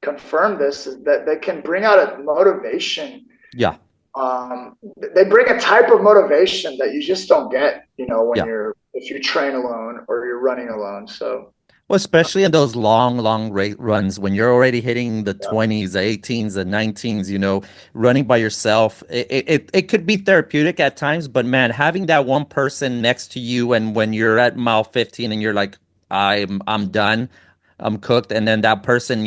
Speaker 1: confirm this, is that they can bring out a motivation. Yeah. They bring a type of motivation that you just don't get, when if you train alone or you're running alone. So
Speaker 2: Well, especially in those long rate runs when you're already hitting the
Speaker 1: Yeah.
Speaker 2: 20s, the 18s, the 19s, running by yourself, it could be therapeutic at times, but man, having that one person next to you, and when you're at mile 15 and you're like, I'm done, I'm cooked, and then that person,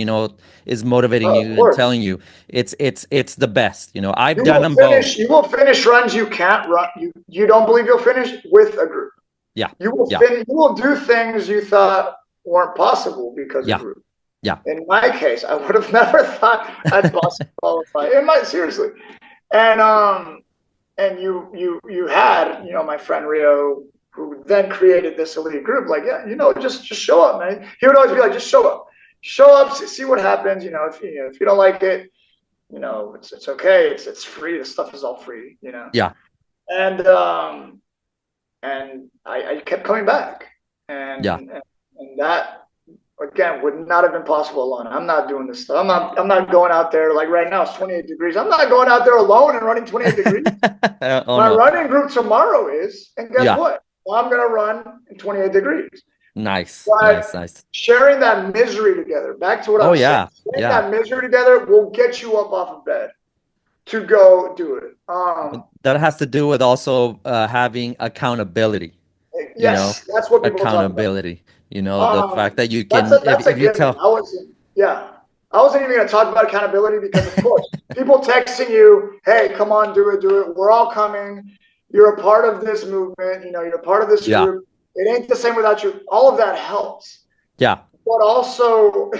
Speaker 2: is motivating
Speaker 1: Oh, of
Speaker 2: you and
Speaker 1: course.
Speaker 2: telling you it's the best. I've
Speaker 1: You
Speaker 2: done
Speaker 1: will
Speaker 2: them both.
Speaker 1: finish. You will finish runs you can't run. You don't believe you'll finish with a group.
Speaker 2: Yeah,
Speaker 1: You will
Speaker 2: yeah,
Speaker 1: You will do things you thought weren't possible because of
Speaker 2: yeah,
Speaker 1: group.
Speaker 2: yeah,
Speaker 1: In my case, I would have never thought I'd possibly qualify. Seriously, and you had my friend Rio, who then created this elite group. Like, yeah, just show up, man. He would always be like, just show up, see what happens. If you don't like it, it's okay. It's free. The stuff is all free.
Speaker 2: yeah,
Speaker 1: And I kept coming back,
Speaker 2: yeah.
Speaker 1: and that again would not have been possible alone. I'm not doing this stuff. I'm not going out there like right now. It's 28 degrees. I'm not going out there alone and running 28 degrees.
Speaker 2: Oh,
Speaker 1: My
Speaker 2: no.
Speaker 1: running group tomorrow is, and guess
Speaker 2: Yeah.
Speaker 1: what? Well, I'm gonna run in 28 degrees.
Speaker 2: Nice,
Speaker 1: But
Speaker 2: nice.
Speaker 1: sharing that misery together. Back to what I
Speaker 2: Oh,
Speaker 1: was saying.
Speaker 2: yeah,
Speaker 1: Sharing
Speaker 2: yeah.
Speaker 1: that misery together will get you up off of bed to go do it.
Speaker 2: That has to do with also having accountability,
Speaker 1: Yes, that's what people talk about.
Speaker 2: accountability, the fact that you
Speaker 1: That's
Speaker 2: can,
Speaker 1: a that's a
Speaker 2: if you
Speaker 1: given.
Speaker 2: tell,
Speaker 1: I wasn't even going to talk about accountability because, of course, people texting you, "Hey, come on, do it. We're all coming. You're a part of this movement. You're a part of this
Speaker 2: yeah,
Speaker 1: group. It ain't the same without you." All of that helps.
Speaker 2: yeah,
Speaker 1: But also,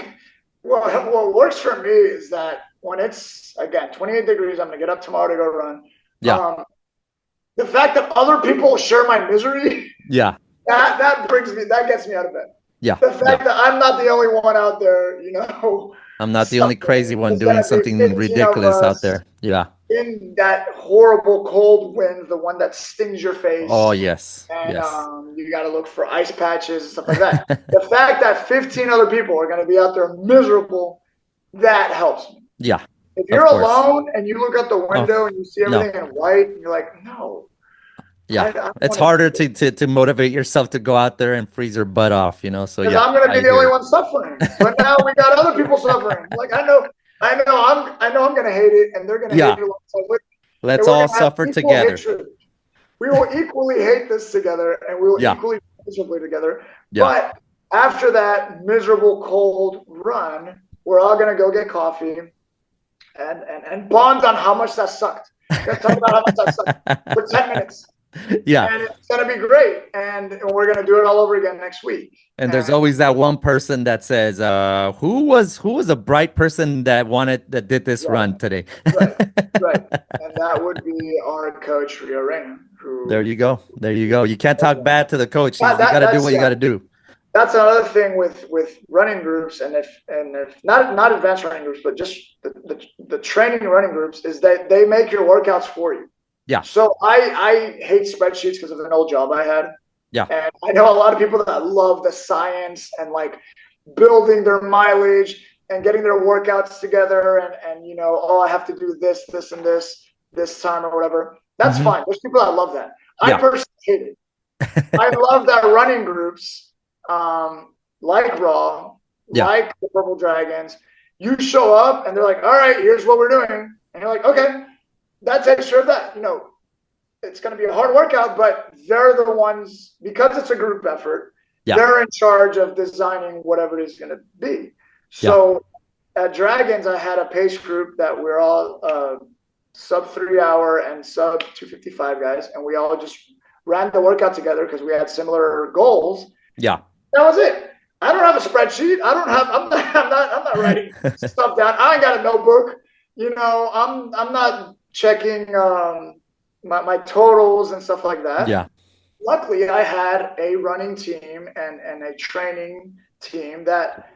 Speaker 1: what works for me is that when it's again 28 degrees, I'm going to get up tomorrow to go run.
Speaker 2: yeah,
Speaker 1: The fact that other people share my misery.
Speaker 2: yeah,
Speaker 1: That gets me out of bed.
Speaker 2: yeah,
Speaker 1: The fact that I'm not the only one out there,
Speaker 2: I'm not the only crazy one
Speaker 1: there's
Speaker 2: doing
Speaker 1: gonna be
Speaker 2: something
Speaker 1: 15 of
Speaker 2: ridiculous out
Speaker 1: us
Speaker 2: there. Yeah.
Speaker 1: in that horrible cold wind, the one that stings your
Speaker 2: Oh,
Speaker 1: face,
Speaker 2: yes,
Speaker 1: and
Speaker 2: yes.
Speaker 1: you got to look for ice patches and stuff like that. The fact that 15 other people are going to be out there miserable, that helps me.
Speaker 2: Yeah,
Speaker 1: If
Speaker 2: of
Speaker 1: you're
Speaker 2: course.
Speaker 1: alone and you look out the window
Speaker 2: Oh,
Speaker 1: and you see
Speaker 2: no.
Speaker 1: everything in white, and you're like, no.
Speaker 2: Yeah,
Speaker 1: I don't
Speaker 2: it's
Speaker 1: wanna
Speaker 2: harder
Speaker 1: do it.
Speaker 2: to motivate yourself to go out there and freeze your butt off, So
Speaker 1: Because
Speaker 2: yeah,
Speaker 1: I'm going to
Speaker 2: I
Speaker 1: be the
Speaker 2: hear
Speaker 1: only
Speaker 2: you.
Speaker 1: one suffering. But now we got other people suffering. Like I know I'm going to hate it, and they're going to hate
Speaker 2: Yeah,
Speaker 1: it alongside with me, and
Speaker 2: let's
Speaker 1: we're
Speaker 2: all
Speaker 1: going to have
Speaker 2: suffer
Speaker 1: equal
Speaker 2: together.
Speaker 1: hatred. We will equally hate this together, and we will
Speaker 2: Yeah,
Speaker 1: equally miserably together.
Speaker 2: yeah,
Speaker 1: But after that miserable cold run, we're all going to go get coffee and bond on how much that sucked. We're going to talk about how much that sucked for 10 minutes.
Speaker 2: yeah.
Speaker 1: And it's going to be great. And we're going to do it all over again next week.
Speaker 2: And there's always that one person that says, who was a bright person that did this
Speaker 1: Right.
Speaker 2: run today?"
Speaker 1: Right. And that would be our coach, Rio Grande,
Speaker 2: There
Speaker 1: who
Speaker 2: you go. There you go. You can't talk bad to the coach. You
Speaker 1: that,
Speaker 2: got to do
Speaker 1: that's
Speaker 2: what you got to do.
Speaker 1: that's another thing with running groups, and if not advanced running groups, but just the training running groups, is that they make your workouts for you.
Speaker 2: Yeah.
Speaker 1: So I hate spreadsheets because of an old job I had.
Speaker 2: Yeah.
Speaker 1: And I know a lot of people that love the science and like building their mileage and getting their workouts together and I have to do this and this time or whatever. That's
Speaker 2: Mhm.
Speaker 1: fine. There's people that love that. I
Speaker 2: Yeah.
Speaker 1: personally hate it. I love that running groups, like Raw,
Speaker 2: Yeah.
Speaker 1: like the Purple Dragons, you show up and they're like, all right, here's what we're doing. And you're like, okay, that takes care of that. It's going to be a hard workout, but they're the ones, because it's a group effort,
Speaker 2: Yeah.
Speaker 1: they're in charge of designing whatever it is going to be. So at Dragons, I had a pace group that we're all sub 3 hour and sub 255 guys, and we all just ran the workout together because we had similar goals.
Speaker 2: Yeah.
Speaker 1: That was it. I don't have a spreadsheet. I'm not writing stuff down. I ain't got a notebook. I'm not checking my totals and stuff like that.
Speaker 2: Yeah.
Speaker 1: Luckily, I had a running team and a training team that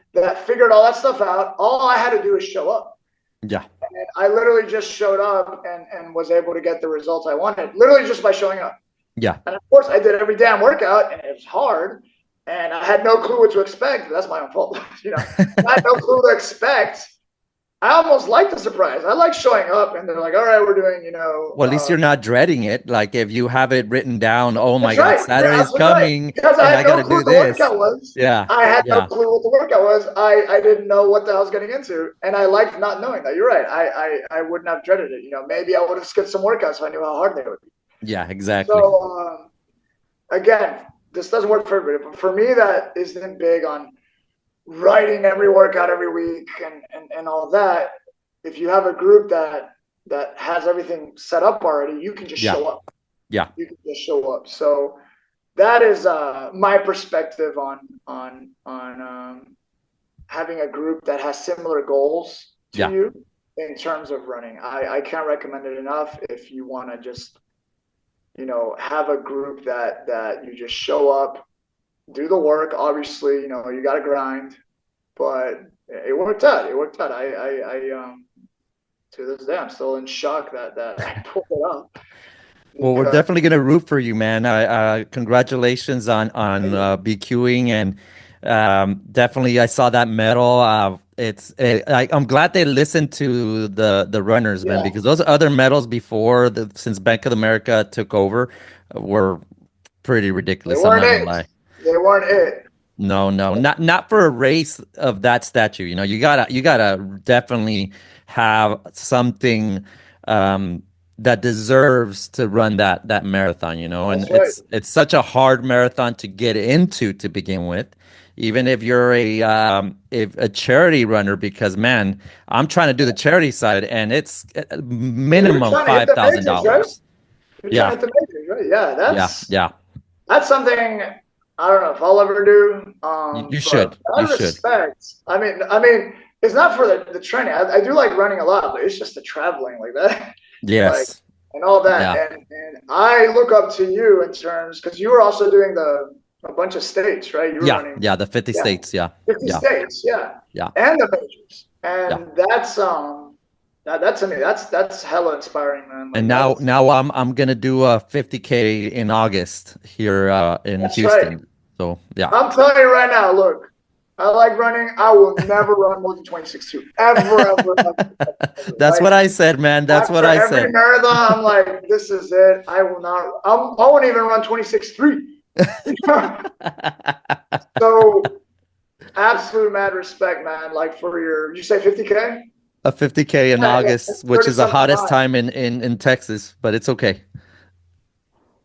Speaker 1: figured all that stuff out. All I had to do is show up.
Speaker 2: Yeah.
Speaker 1: And I literally just showed up and was able to get the results I wanted, literally just by showing up.
Speaker 2: Yeah.
Speaker 1: And of course, I did every damn workout, and it was hard. And I had no clue what to expect. That's my own fault. I had no clue to expect. I almost like the surprise. I like showing up and they're like, all right, we're doing,
Speaker 2: Well, at least you're not dreading it. Like if you have it written down, oh my
Speaker 1: that's
Speaker 2: God,
Speaker 1: right. You're
Speaker 2: Saturday's
Speaker 1: absolutely right.
Speaker 2: coming
Speaker 1: Because I
Speaker 2: and I
Speaker 1: had
Speaker 2: got
Speaker 1: no
Speaker 2: to
Speaker 1: clue
Speaker 2: do
Speaker 1: what the
Speaker 2: this.
Speaker 1: workout was.
Speaker 2: Yeah.
Speaker 1: I had no
Speaker 2: Yeah.
Speaker 1: clue what the workout was. I didn't know what the hell I was getting into. And I liked not knowing that. You're right. I wouldn't have dreaded it. Maybe I would have skipped some workouts if I knew how hard they would be.
Speaker 2: Yeah, exactly.
Speaker 1: So, again, this doesn't work for everybody. But for me, that isn't big on writing every workout every week and all that. If you have a group that has everything set up already, you can just show up.
Speaker 2: Yeah.
Speaker 1: You can just show up. So that is my perspective on having a group that has similar goals to you in terms of running. I can't recommend it enough if you want to just have a group that you just show up, do the work. Obviously, you got to grind, but it worked out. I to this day, I'm still in shock that I pulled it off.
Speaker 2: Well, we're definitely gonna root for you, man. Congratulations on BQing, and definitely I saw that medal. I'm glad they listened to the runners, man, because those other medals before since Bank of America took over were pretty ridiculous.
Speaker 1: They weren't
Speaker 2: I'm not gonna
Speaker 1: it.
Speaker 2: lie.
Speaker 1: They weren't it.
Speaker 2: No, not for a race of that stature. You gotta definitely have something that deserves to run that marathon. And it's such a hard marathon to get into to begin with, even if you're if a charity runner. Because man, I'm trying to do the charity side, and it's minimum $5,000.
Speaker 1: Yeah, right? Yeah, that's something. I don't know if I'll ever do.
Speaker 2: You should.
Speaker 1: Respect. I mean, it's not for the training. I do like running a lot, but it's just the traveling like that.
Speaker 2: Yes.
Speaker 1: And all that. And I look up to you in terms, because you were also doing a bunch of states, right? You were running,
Speaker 2: the 50 states.
Speaker 1: 50 states. Yeah. And the majors. And that's to me, that's hella inspiring, man. Like,
Speaker 2: and now I'm gonna do a 50K in August here in Houston. Right. So
Speaker 1: I'm telling you right now, look, I like running. I will never run more than 26.2. Ever.
Speaker 2: That's what I said, man. That's what I said.
Speaker 1: Every marathon, I'm like, this is it. I will not. I won't even run 26.3. So, absolute mad respect, man. Like for you say 50K?
Speaker 2: A 50K in August, which is the hottest time in Texas, but it's okay.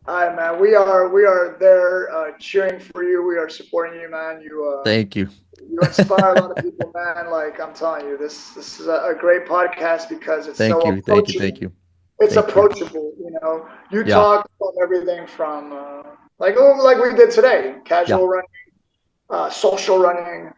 Speaker 1: All right, man. We are there cheering for you. We are supporting you, man.
Speaker 2: Thank you.
Speaker 1: You inspire a lot of people, man. Like I'm telling you, this is a great podcast because it's so approachable.
Speaker 2: Thank you.
Speaker 1: It's approachable. You talk about everything from like we did today, casual running, social running,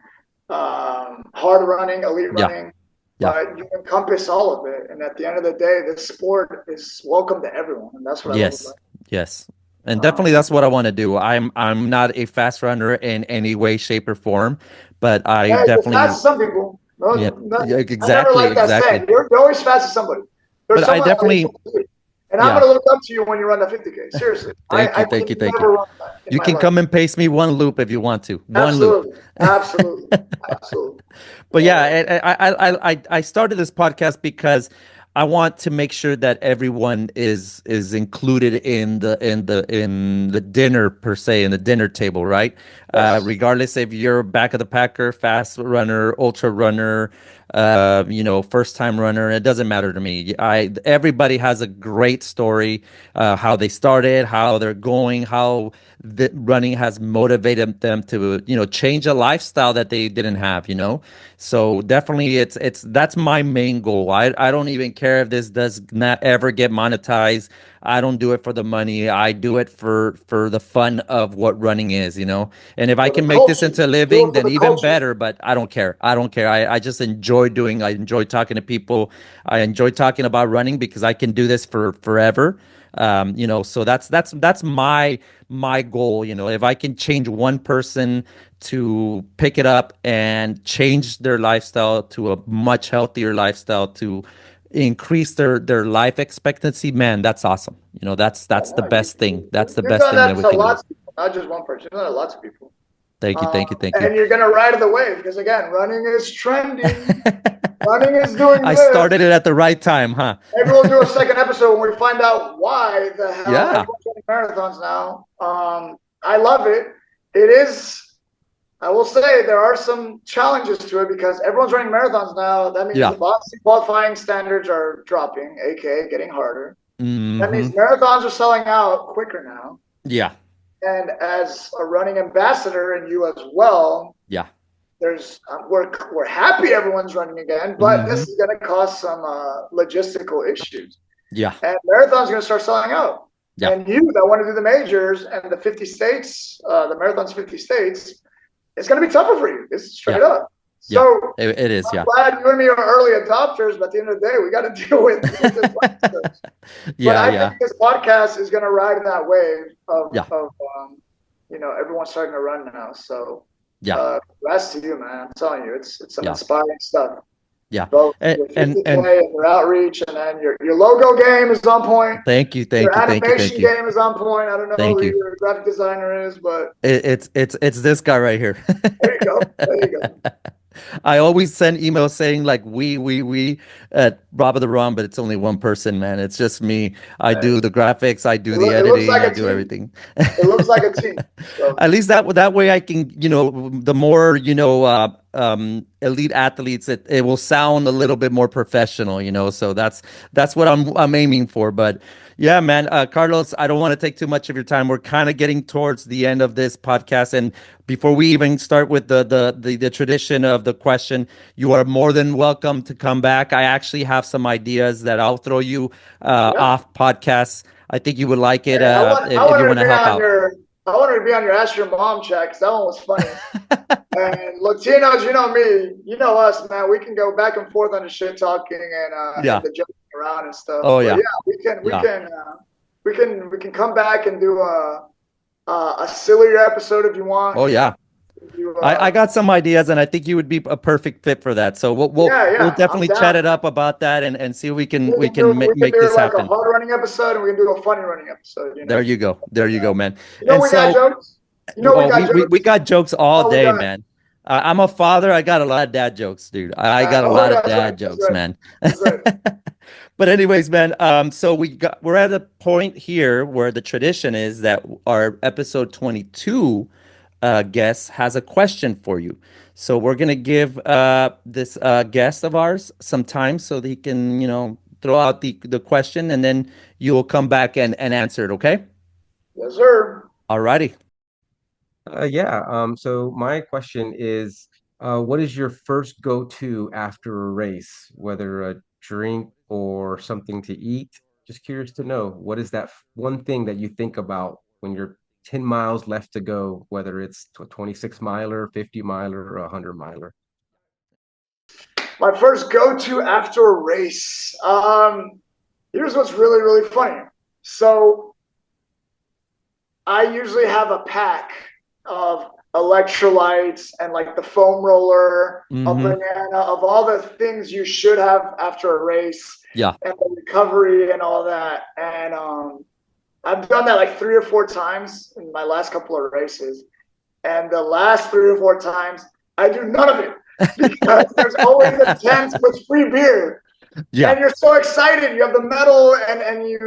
Speaker 1: hard running, elite running. But you encompass all of it, and at the end of the day, this sport is welcome to everyone, and that's what I love about it.
Speaker 2: Yes, and definitely that's what I want to do. I'm not a fast runner in any way, shape, or form, but I definitely.
Speaker 1: Fast some people.
Speaker 2: Exactly.
Speaker 1: I never like that saying. You're always fast as somebody.
Speaker 2: But I definitely.
Speaker 1: And I'm going to look up to you when you run the 50K. Seriously.
Speaker 2: Thank you. You can come and pace me one loop if you want to. One loop.
Speaker 1: Absolutely.
Speaker 2: But I started this podcast because I want to make sure that everyone is included in the dinner per se, in the dinner table, right? Yes. Regardless if you're back of the packer, fast runner, ultra runner, first time runner, it doesn't matter to me. Everybody has a great story, how they started, how they're going, how the running has motivated them to change a lifestyle that they didn't have. So definitely that's my main goal. I don't even care if this does not ever get monetized. I don't do it for the money. I do it for the fun of what running is, and if I can make this into a living, then even better, but I don't care. I just enjoy I enjoy talking to people. I enjoy talking about running because I can do this for forever. So that's my goal. If I can change one person to pick it up and change their lifestyle to a much healthier lifestyle, to increase their life expectancy, man, that's awesome. That's the best thing. That's the best thing that we can do.
Speaker 1: Not just one person. You've done it to lots of people.
Speaker 2: Thank you.
Speaker 1: And you're gonna ride the wave because again, running is trending. Running is doing
Speaker 2: I
Speaker 1: good.
Speaker 2: started it at the right time, huh?
Speaker 1: Maybe we'll do a second episode when we find out why the hell
Speaker 2: Yeah.
Speaker 1: everyone's running marathons now. I love it. It is. I will say there are some challenges to it because everyone's running marathons now. That means the boxing qualifying standards are dropping, aka getting harder. That means marathons are selling out quicker now.
Speaker 2: Yeah.
Speaker 1: And as a running ambassador, and you as well,
Speaker 2: yeah,
Speaker 1: there's we're happy everyone's running again, but this is going to cause some logistical issues.
Speaker 2: Yeah.
Speaker 1: And marathons are going to start selling out.
Speaker 2: Yeah.
Speaker 1: And you that want to do the majors and the 50 states, the marathon's 50 states, it's going to be tougher for you. It's straight up. So
Speaker 2: it is.
Speaker 1: I'm glad you and me are early adopters, but at the end of the day, we got to deal with this. But I think this podcast is going to ride that wave of everyone starting to run now. So congrats to you, man. I'm telling you, it's some inspiring stuff.
Speaker 2: Yeah.
Speaker 1: Both and your outreach, and then your logo game is on point.
Speaker 2: Thank you.
Speaker 1: Your animation game is on point. I don't know who your graphic designer is, but
Speaker 2: it's this guy right here.
Speaker 1: There you go.
Speaker 2: I always send emails saying like we at Rob of the Rum, but it's only one person, man. It's just me. I do the graphics, I do the editing, I do everything.
Speaker 1: It looks like a team. So.
Speaker 2: At least that way I can, the more, elite athletes, it will sound a little bit more professional, so that's what I'm aiming for. But yeah, man, Carlos, I don't want to take too much of your time. We're kind of getting towards the end of this podcast, and before we even start with the tradition of the question, you are more than welcome to come back. I actually have some ideas that I'll throw you off podcasts. I think you would like it if you want to help out.
Speaker 1: I wanted to be on your Ask Your Mom chat because that one was funny. And Latinos, you know me, you know us, man. We can go back and forth on the shit talking and the joking around and stuff.
Speaker 2: Oh yeah,
Speaker 1: we can come back and do a sillier episode if you want.
Speaker 2: Oh yeah. I got some ideas, and I think you would be a perfect fit for that. So we'll definitely chat it up about that and see if we can make this happen.
Speaker 1: A hard running episode, and we can do a funny running episode.
Speaker 2: There you go, man.
Speaker 1: Got jokes.
Speaker 2: We got jokes all day, man. I'm a father. I got a lot of dad jokes, dude. I got a lot of dad jokes, man. But anyways, man. So we're at a point here where the tradition is that our episode 22. Guest has a question for you. So we're going to give this guest of ours some time so that he can, throw out the question, and then you'll come back and answer it, okay?
Speaker 1: Yes, sir.
Speaker 2: All righty.
Speaker 4: So my question is, what is your first go-to after a race, whether a drink or something to eat? Just curious to know, what is that one thing that you think about when you're 10 miles left to go, whether it's a 26 miler, 50 miler, or 100 miler?
Speaker 1: My first go-to after a race. Here's what's really, really funny. So I usually have a pack of electrolytes and like the foam roller, a banana, of all the things you should have after a race.
Speaker 2: Yeah.
Speaker 1: And the recovery and all that. And I've done that like 3 or 4 times in my last couple of races. And the last 3 or 4 times, I do none of it because there's always a tent with free beer. Yeah. And you're so excited. You have the medal and you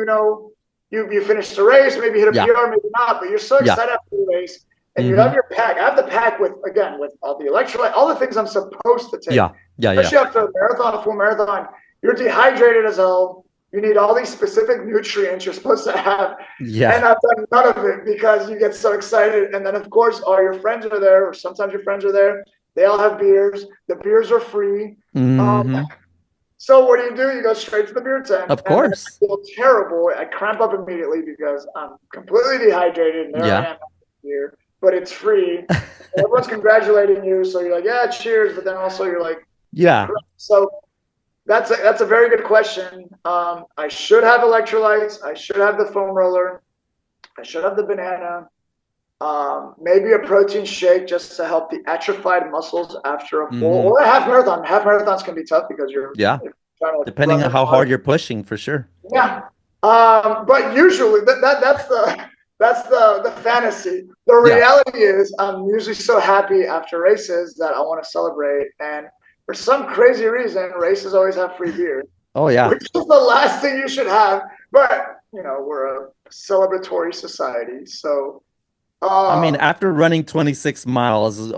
Speaker 1: finish the race, maybe hit a PR, maybe not, but you're so excited after the race. And you have your pack. I have the pack with all the electrolyte, all the things I'm supposed to take. Especially after a marathon, a full marathon, you're dehydrated as hell. You need all these specific nutrients you're supposed to have. Yeah. And I've done none of it because you get so excited. And then, of course, all your friends are there, or sometimes your friends are there. They all have beers. The beers are free. So what do? You go straight to the beer tent.
Speaker 2: Of course.
Speaker 1: I feel terrible. I cramp up immediately because I'm completely dehydrated. And there I am here, but it's free. Everyone's congratulating you. So you're like, yeah, cheers. But then also you're like,
Speaker 2: yeah.
Speaker 1: So that's a very good question. I should have electrolytes. I should have the foam roller. I should have the banana. Maybe a protein shake just to help the atrophied muscles after a full or a half marathon. Half marathons can be tough because you're trying to
Speaker 2: depending on how hard you're pushing, for sure.
Speaker 1: Yeah. But usually that's the fantasy. The reality is I'm usually so happy after races that I want to celebrate. And for some crazy reason, races always have free beer.
Speaker 2: Oh yeah.
Speaker 1: Which is the last thing you should have. But we're a celebratory society, so.
Speaker 2: I mean, after running 26 miles,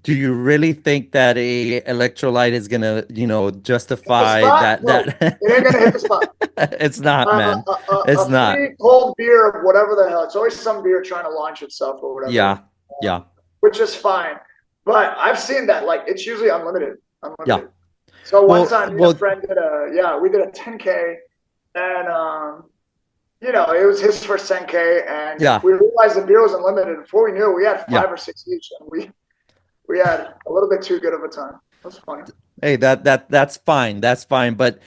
Speaker 2: do you really think that a electrolyte is gonna,
Speaker 1: Hit the
Speaker 2: justify
Speaker 1: spot?
Speaker 2: that
Speaker 1: No, it ain't gonna hit the spot.
Speaker 2: It's not, man. It's
Speaker 1: A
Speaker 2: not.
Speaker 1: free cold beer of whatever the hell. It's always some beer trying to launch itself or whatever.
Speaker 2: Yeah. Yeah.
Speaker 1: Which is fine. But I've seen that, like, it's usually unlimited.
Speaker 2: Yeah.
Speaker 1: So one time, me and a friend we did a 10K, and it was his first 10K, and we realized the beer was unlimited. Before we knew it, we had 5 or 6 each, and we had a little bit too good of a time. That's funny.
Speaker 2: Hey, that's fine. That's fine. But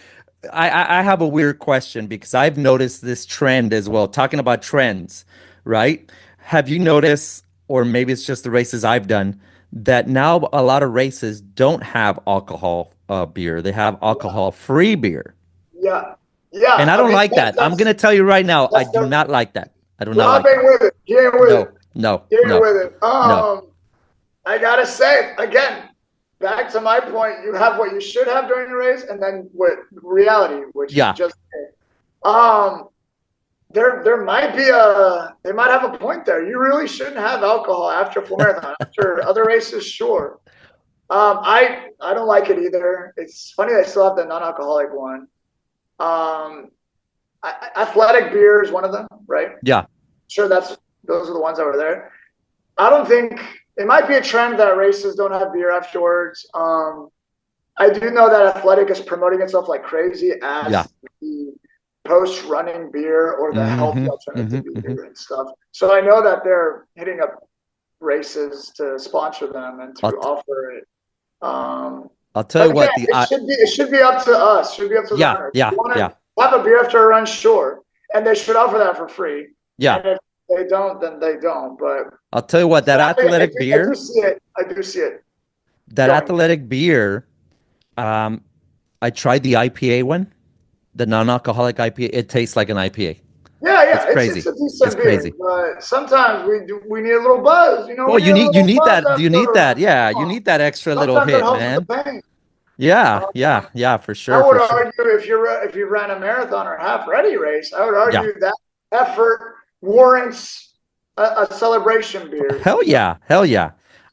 Speaker 2: I have a weird question because I've noticed this trend as well. Talking about trends, right? Have you noticed, or maybe it's just the races I've done, that now a lot of races don't have alcohol beer. They have alcohol-free beer.
Speaker 1: Yeah. Yeah.
Speaker 2: And I don't like that. I'm going to tell you right now, I do not like that. I do not like that.
Speaker 1: With it. He ain't with it.
Speaker 2: No.
Speaker 1: He ain't with it.
Speaker 2: No.
Speaker 1: I got to say, again, back to my point, you have what you should have during the race, and then what reality, which is just there might be they might have a point there. You really shouldn't have alcohol after a full marathon. After other races, sure. I don't like it either. It's funny they still have the non-alcoholic one. Athletic beer is one of them, right?
Speaker 2: Yeah.
Speaker 1: Sure, those are the ones that were there. I don't think it might be a trend that races don't have beer afterwards. I do know that Athletic is promoting itself like crazy as the post-running beer or the healthy alternative beer and stuff. So I know that they're hitting up races to sponsor them and to offer it.
Speaker 2: I'll tell you what,
Speaker 1: it should be up to us. Should be up to the runners. Have a beer after a run, sure, and they should offer that for free.
Speaker 2: Yeah.
Speaker 1: And if they don't, then they don't. But
Speaker 2: I'll tell you what, that athletic beer.
Speaker 1: I do see it.
Speaker 2: That athletic beer. I tried the IPA one, the non-alcoholic IPA. It tastes like an IPA.
Speaker 1: Yeah,
Speaker 2: it's crazy.
Speaker 1: It's a decent beer, but sometimes we need a little buzz,
Speaker 2: Well, you need that. You need that. Yeah, you need that extra little hit, man. Yeah, for sure.
Speaker 1: I would argue if you ran a marathon or half ready race, I would argue that effort warrants a celebration beer.
Speaker 2: Hell yeah.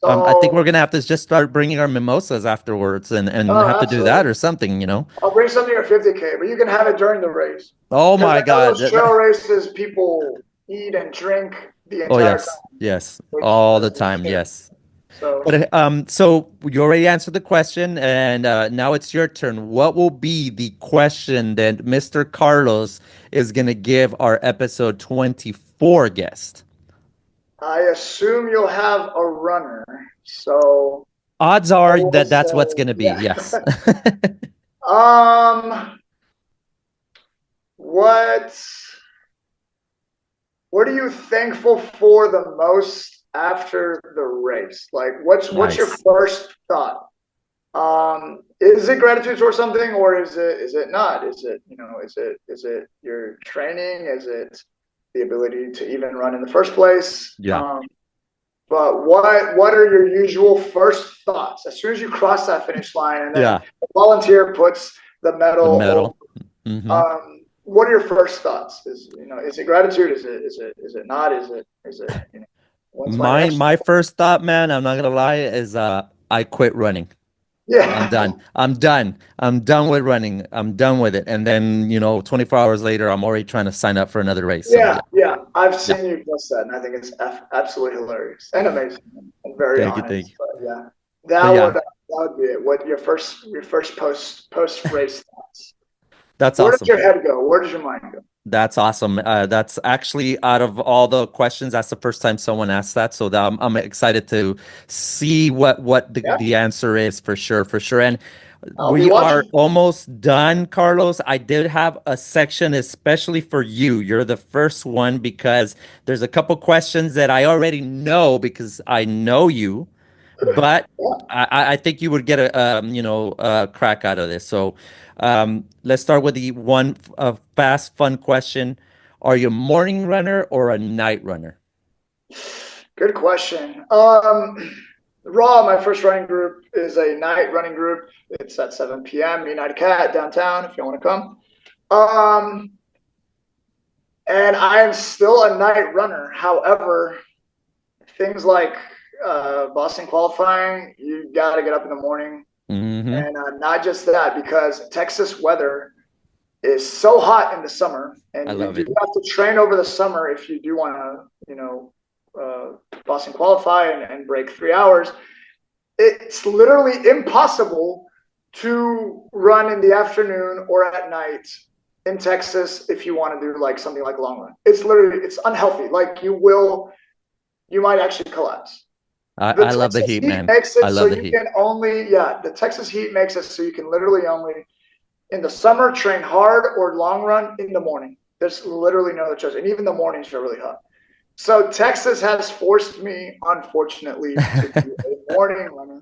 Speaker 2: So, I think we're gonna have to just start bringing our mimosas afterwards and have to do that or something,
Speaker 1: I'll bring something at 50K, but you can have it during the race.
Speaker 2: Oh my God!
Speaker 1: Those trail races, people eat and drink the entire time.
Speaker 2: Yes, all the time. Yes. So, but so you already answered the question, and now it's your turn. What will be the question that Mr. Carlos is gonna give our episode 24 guest?
Speaker 1: I assume you'll have a runner, so
Speaker 2: odds are that's what's going to be. Yeah. Yes.
Speaker 1: What are you thankful for the most after the race? Like, what's your first thought? Is it gratitude or something, or is it not? Is it is it your training? Is it the ability to even run in the first place?
Speaker 2: Yeah.
Speaker 1: But what are your usual first thoughts as soon as you cross that finish line and then the volunteer puts the medal? What are your first thoughts? Is it gratitude? Is it not? Is it
Speaker 2: my first thought, man, I'm not gonna lie, is I quit running.
Speaker 1: Yeah.
Speaker 2: I'm done with running. I'm done with it. And then, 24 hours later, I'm already trying to sign up for another race.
Speaker 1: Yeah. I've seen you post that, and I think it's absolutely hilarious and amazing and very honest.
Speaker 2: Thank you.
Speaker 1: But that would be it. What your first post race thoughts?
Speaker 2: That's
Speaker 1: awesome.
Speaker 2: Where
Speaker 1: does your head go? Where does your mind go?
Speaker 2: That's awesome. That's actually, out of all the questions, that's the first time someone asked that. So I'm excited to see what the answer is for sure. And we are almost done, Carlos. I did have a section especially for you. You're the first one because there's a couple questions that I already know because I know you, but I think you would get a crack out of this. So let's start with the one fast, fun question. Are you a morning runner or a night runner?
Speaker 1: Good question. Raw, my first running group, is a night running group. It's at 7 p.m. United Cat downtown if you want to come. And I am still a night runner. However, things like Boston qualifying, you got to get up in the morning. And not just that, because Texas weather is so hot in the summer, and
Speaker 2: I
Speaker 1: you
Speaker 2: love
Speaker 1: do
Speaker 2: it.
Speaker 1: have to train over the summer if you do want to, Boston qualify and break 3 hours. It's literally impossible to run in the afternoon or at night in Texas if you want to do like something like long run. It's unhealthy. Like you might actually collapse. The
Speaker 2: I love the
Speaker 1: Texas
Speaker 2: heat,
Speaker 1: heat
Speaker 2: man.
Speaker 1: makes
Speaker 2: I
Speaker 1: it so
Speaker 2: love the
Speaker 1: you
Speaker 2: heat.
Speaker 1: can only, yeah, the Texas heat makes it so you can literally only in the summer train hard or long run in the morning. There's literally no other choice. And even the mornings are really hot. So Texas has forced me, unfortunately, to be a morning runner.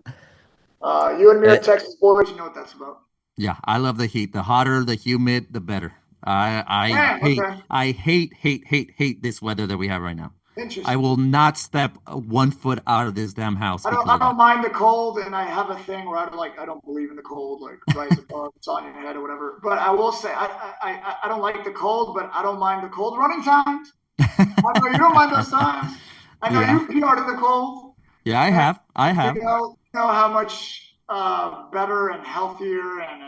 Speaker 1: You and me are
Speaker 2: Eh,
Speaker 1: Texas boys. You know what that's about.
Speaker 2: yeah, I love the heat. The hotter, the humid, the better.
Speaker 1: Damn. Okay.
Speaker 2: Hate this weather that we have right now. I
Speaker 1: Interesting.
Speaker 2: will not step 1 foot out of this damn house
Speaker 1: I don't.
Speaker 2: because
Speaker 1: I
Speaker 2: of that.
Speaker 1: don't mind the cold, and I have a thing where I don't believe in the cold, like rise above, it's on your head or whatever. But I will say I don't like the cold, but I don't mind the cold running times. I know you don't mind those times. I know
Speaker 2: Yeah.
Speaker 1: you PR'd in the cold,
Speaker 2: Yeah, I
Speaker 1: and
Speaker 2: have. I
Speaker 1: you
Speaker 2: have.
Speaker 1: know how much better and healthier and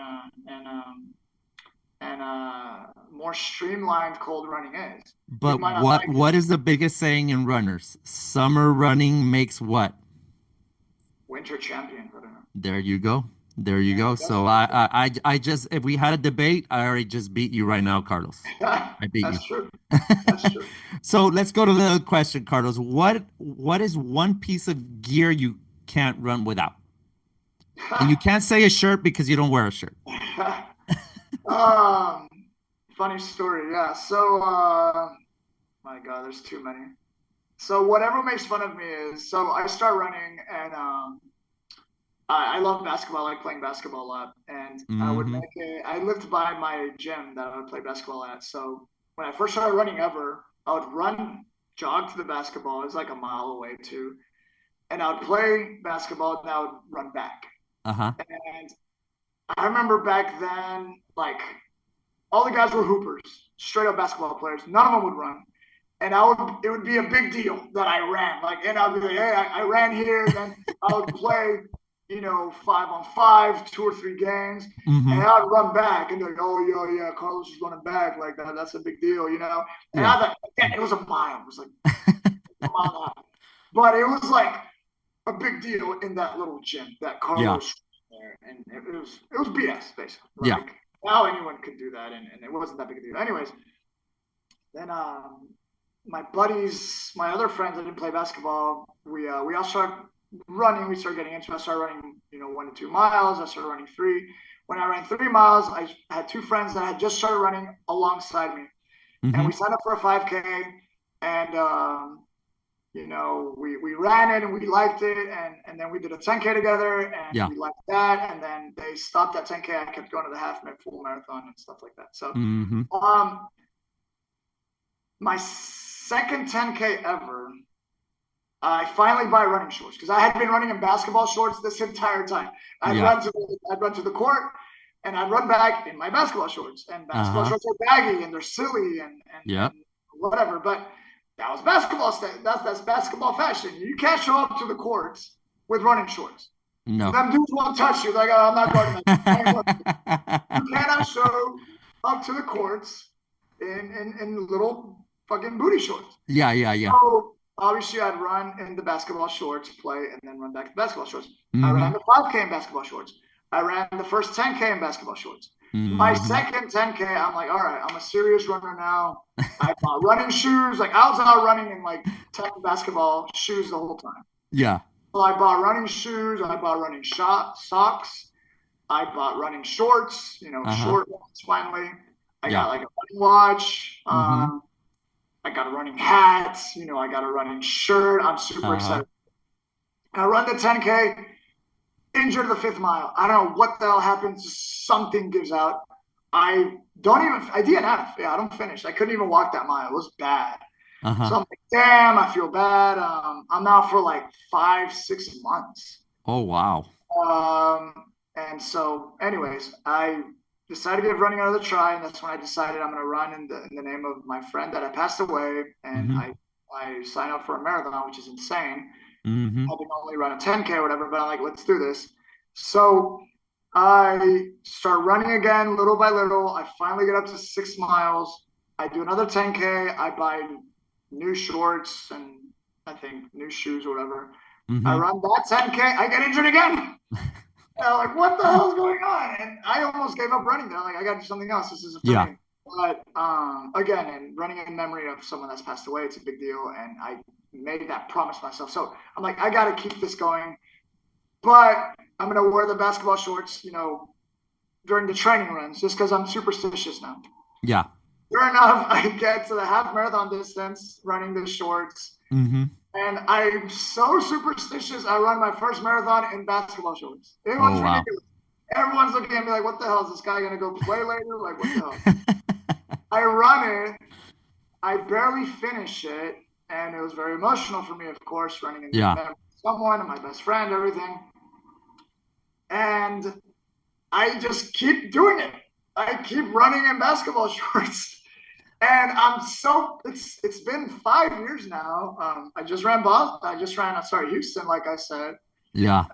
Speaker 1: more streamlined cold running is. You
Speaker 2: But
Speaker 1: might not
Speaker 2: what
Speaker 1: like it.
Speaker 2: what is the biggest saying in runners? Summer running makes what?
Speaker 1: Winter champion. I don't know.
Speaker 2: There you go. There you
Speaker 1: Yeah,
Speaker 2: go.
Speaker 1: that's
Speaker 2: So I just if we had a debate, I already just beat you right now, Carlos. I beat you.
Speaker 1: that's true. That's true.
Speaker 2: So let's go to the question, Carlos. What is one piece of gear you can't run without? And you can't say a shirt because you don't wear a shirt.
Speaker 1: um, funny story. Yeah. So, my God, there's too many. So whatever makes fun of me is so I start running and I love basketball. I like playing basketball a lot, and I would
Speaker 2: Mm-hmm.
Speaker 1: make it. I lived by my gym that I would play basketball at. So when I first started running ever, I would run, jog to the basketball. It was like a mile away too, and I would play basketball and I would run back.
Speaker 2: Uh-huh.
Speaker 1: And I remember back then, like all the guys were hoopers, straight up basketball players. None of them would run. And it would be a big deal that I ran. Like, and I'd be like, hey, I ran here. Then I would play, 5-on-5, 2 or 3 games, and
Speaker 2: Mm-hmm.
Speaker 1: I'd run back and they're like, oh, yeah, Carlos is running back like that. That's a big deal. And
Speaker 2: Yeah.
Speaker 1: I thought, yeah, it was a mile. It was like a mile and a half. But it was like a big deal in that little gym that
Speaker 2: Yeah.
Speaker 1: Carlos there, and it was BS basically.
Speaker 2: Yeah.
Speaker 1: Like now anyone could do that, and it wasn't that big a deal. Anyways, then my buddies, my other friends that didn't play basketball, we all started running. We started getting into it. I started running, 1 to 2 miles. I started running three. When I ran 3 miles, I had two friends that had just started running alongside me, and
Speaker 2: Mm-hmm.
Speaker 1: we signed up for a 5K, and we ran it and we liked it, and then we did a 10K together and
Speaker 2: Yeah.
Speaker 1: we liked that, and then they stopped at 10K. I kept going to the full marathon and stuff like that. So,
Speaker 2: Mm-hmm.
Speaker 1: um, my second 10K ever, I finally buy running shorts because I had been running in basketball shorts this entire time.
Speaker 2: Yeah.
Speaker 1: I'd run to the court and I'd run back in my basketball shorts. And basketball
Speaker 2: Uh-huh.
Speaker 1: shorts are baggy and they're silly and
Speaker 2: Yep.
Speaker 1: whatever. But that was basketball. That's basketball fashion. You can't show up to the courts with running shorts.
Speaker 2: No.
Speaker 1: Them dudes won't touch you. Like, oh, I'm not guarding that. You cannot show up to the courts in little fucking booty shorts.
Speaker 2: Yeah, yeah, yeah.
Speaker 1: So obviously, I'd run in the basketball shorts, play, and then run back to basketball shorts. I
Speaker 2: Mm-hmm.
Speaker 1: ran the 5K in basketball shorts. I ran the first 10K in basketball shorts. My
Speaker 2: Mm-hmm.
Speaker 1: second 10K, I'm like, all right, I'm a serious runner now. I bought running shoes. Like I was out running in like tech basketball shoes the whole time.
Speaker 2: Yeah.
Speaker 1: So I bought running shoes. I bought running socks. I bought running shorts.
Speaker 2: Uh-huh.
Speaker 1: Short ones. Finally, I
Speaker 2: Yeah.
Speaker 1: got like a running watch.
Speaker 2: Mm-hmm.
Speaker 1: I got a running hat. I got a running shirt. I'm super
Speaker 2: Uh-huh.
Speaker 1: excited. I run the 10K, injured the fifth mile. I don't know what the hell happens. Something gives out. I DNF. Yeah, I don't finish. I couldn't even walk that mile. It was bad.
Speaker 2: Uh-huh.
Speaker 1: So I'm like, damn, I feel bad. I'm out for like 5, 6 months.
Speaker 2: Oh, wow.
Speaker 1: Um, and so, anyways, I decided to give running another try, and that's when I decided I'm going to run in the name of my friend that I passed away, and
Speaker 2: Mm-hmm.
Speaker 1: I signed up for a marathon, which is insane.
Speaker 2: Mm-hmm.
Speaker 1: Having only run a 10K or whatever, but I'm like, let's do this. So I start running again, little by little. I finally get up to 6 miles. I do another 10K. I buy new shorts and I think new shoes or whatever. I
Speaker 2: Mm-hmm.
Speaker 1: run that 10K. I get injured again. And I'm like, what the hell is going on? And I almost gave up running there. Like, I got to do something else. This isn't for
Speaker 2: Yeah.
Speaker 1: me. But again, and running in memory of someone that's passed away, it's a big deal. And I made that promise myself. So I'm like, I got to keep this going. But I'm going to wear the basketball shorts, during the training runs, just because I'm superstitious now.
Speaker 2: Yeah.
Speaker 1: Sure enough, I get to the half marathon distance running the shorts.
Speaker 2: Mm-hmm.
Speaker 1: And I'm so superstitious. I run my first marathon in basketball shorts. It
Speaker 2: Oh,
Speaker 1: was
Speaker 2: wow.
Speaker 1: ridiculous. Everyone's looking at me like, what the hell is this guy going to go play later? Like, what the hell? I run it. I barely finish it. And it was very emotional for me, of course, running in
Speaker 2: Yeah.
Speaker 1: memory of someone, my best friend, everything. And I just keep doing it. I keep running in basketball shorts. And it's been 5 years now. I just ran Boston. Houston, like I said.
Speaker 2: Yeah.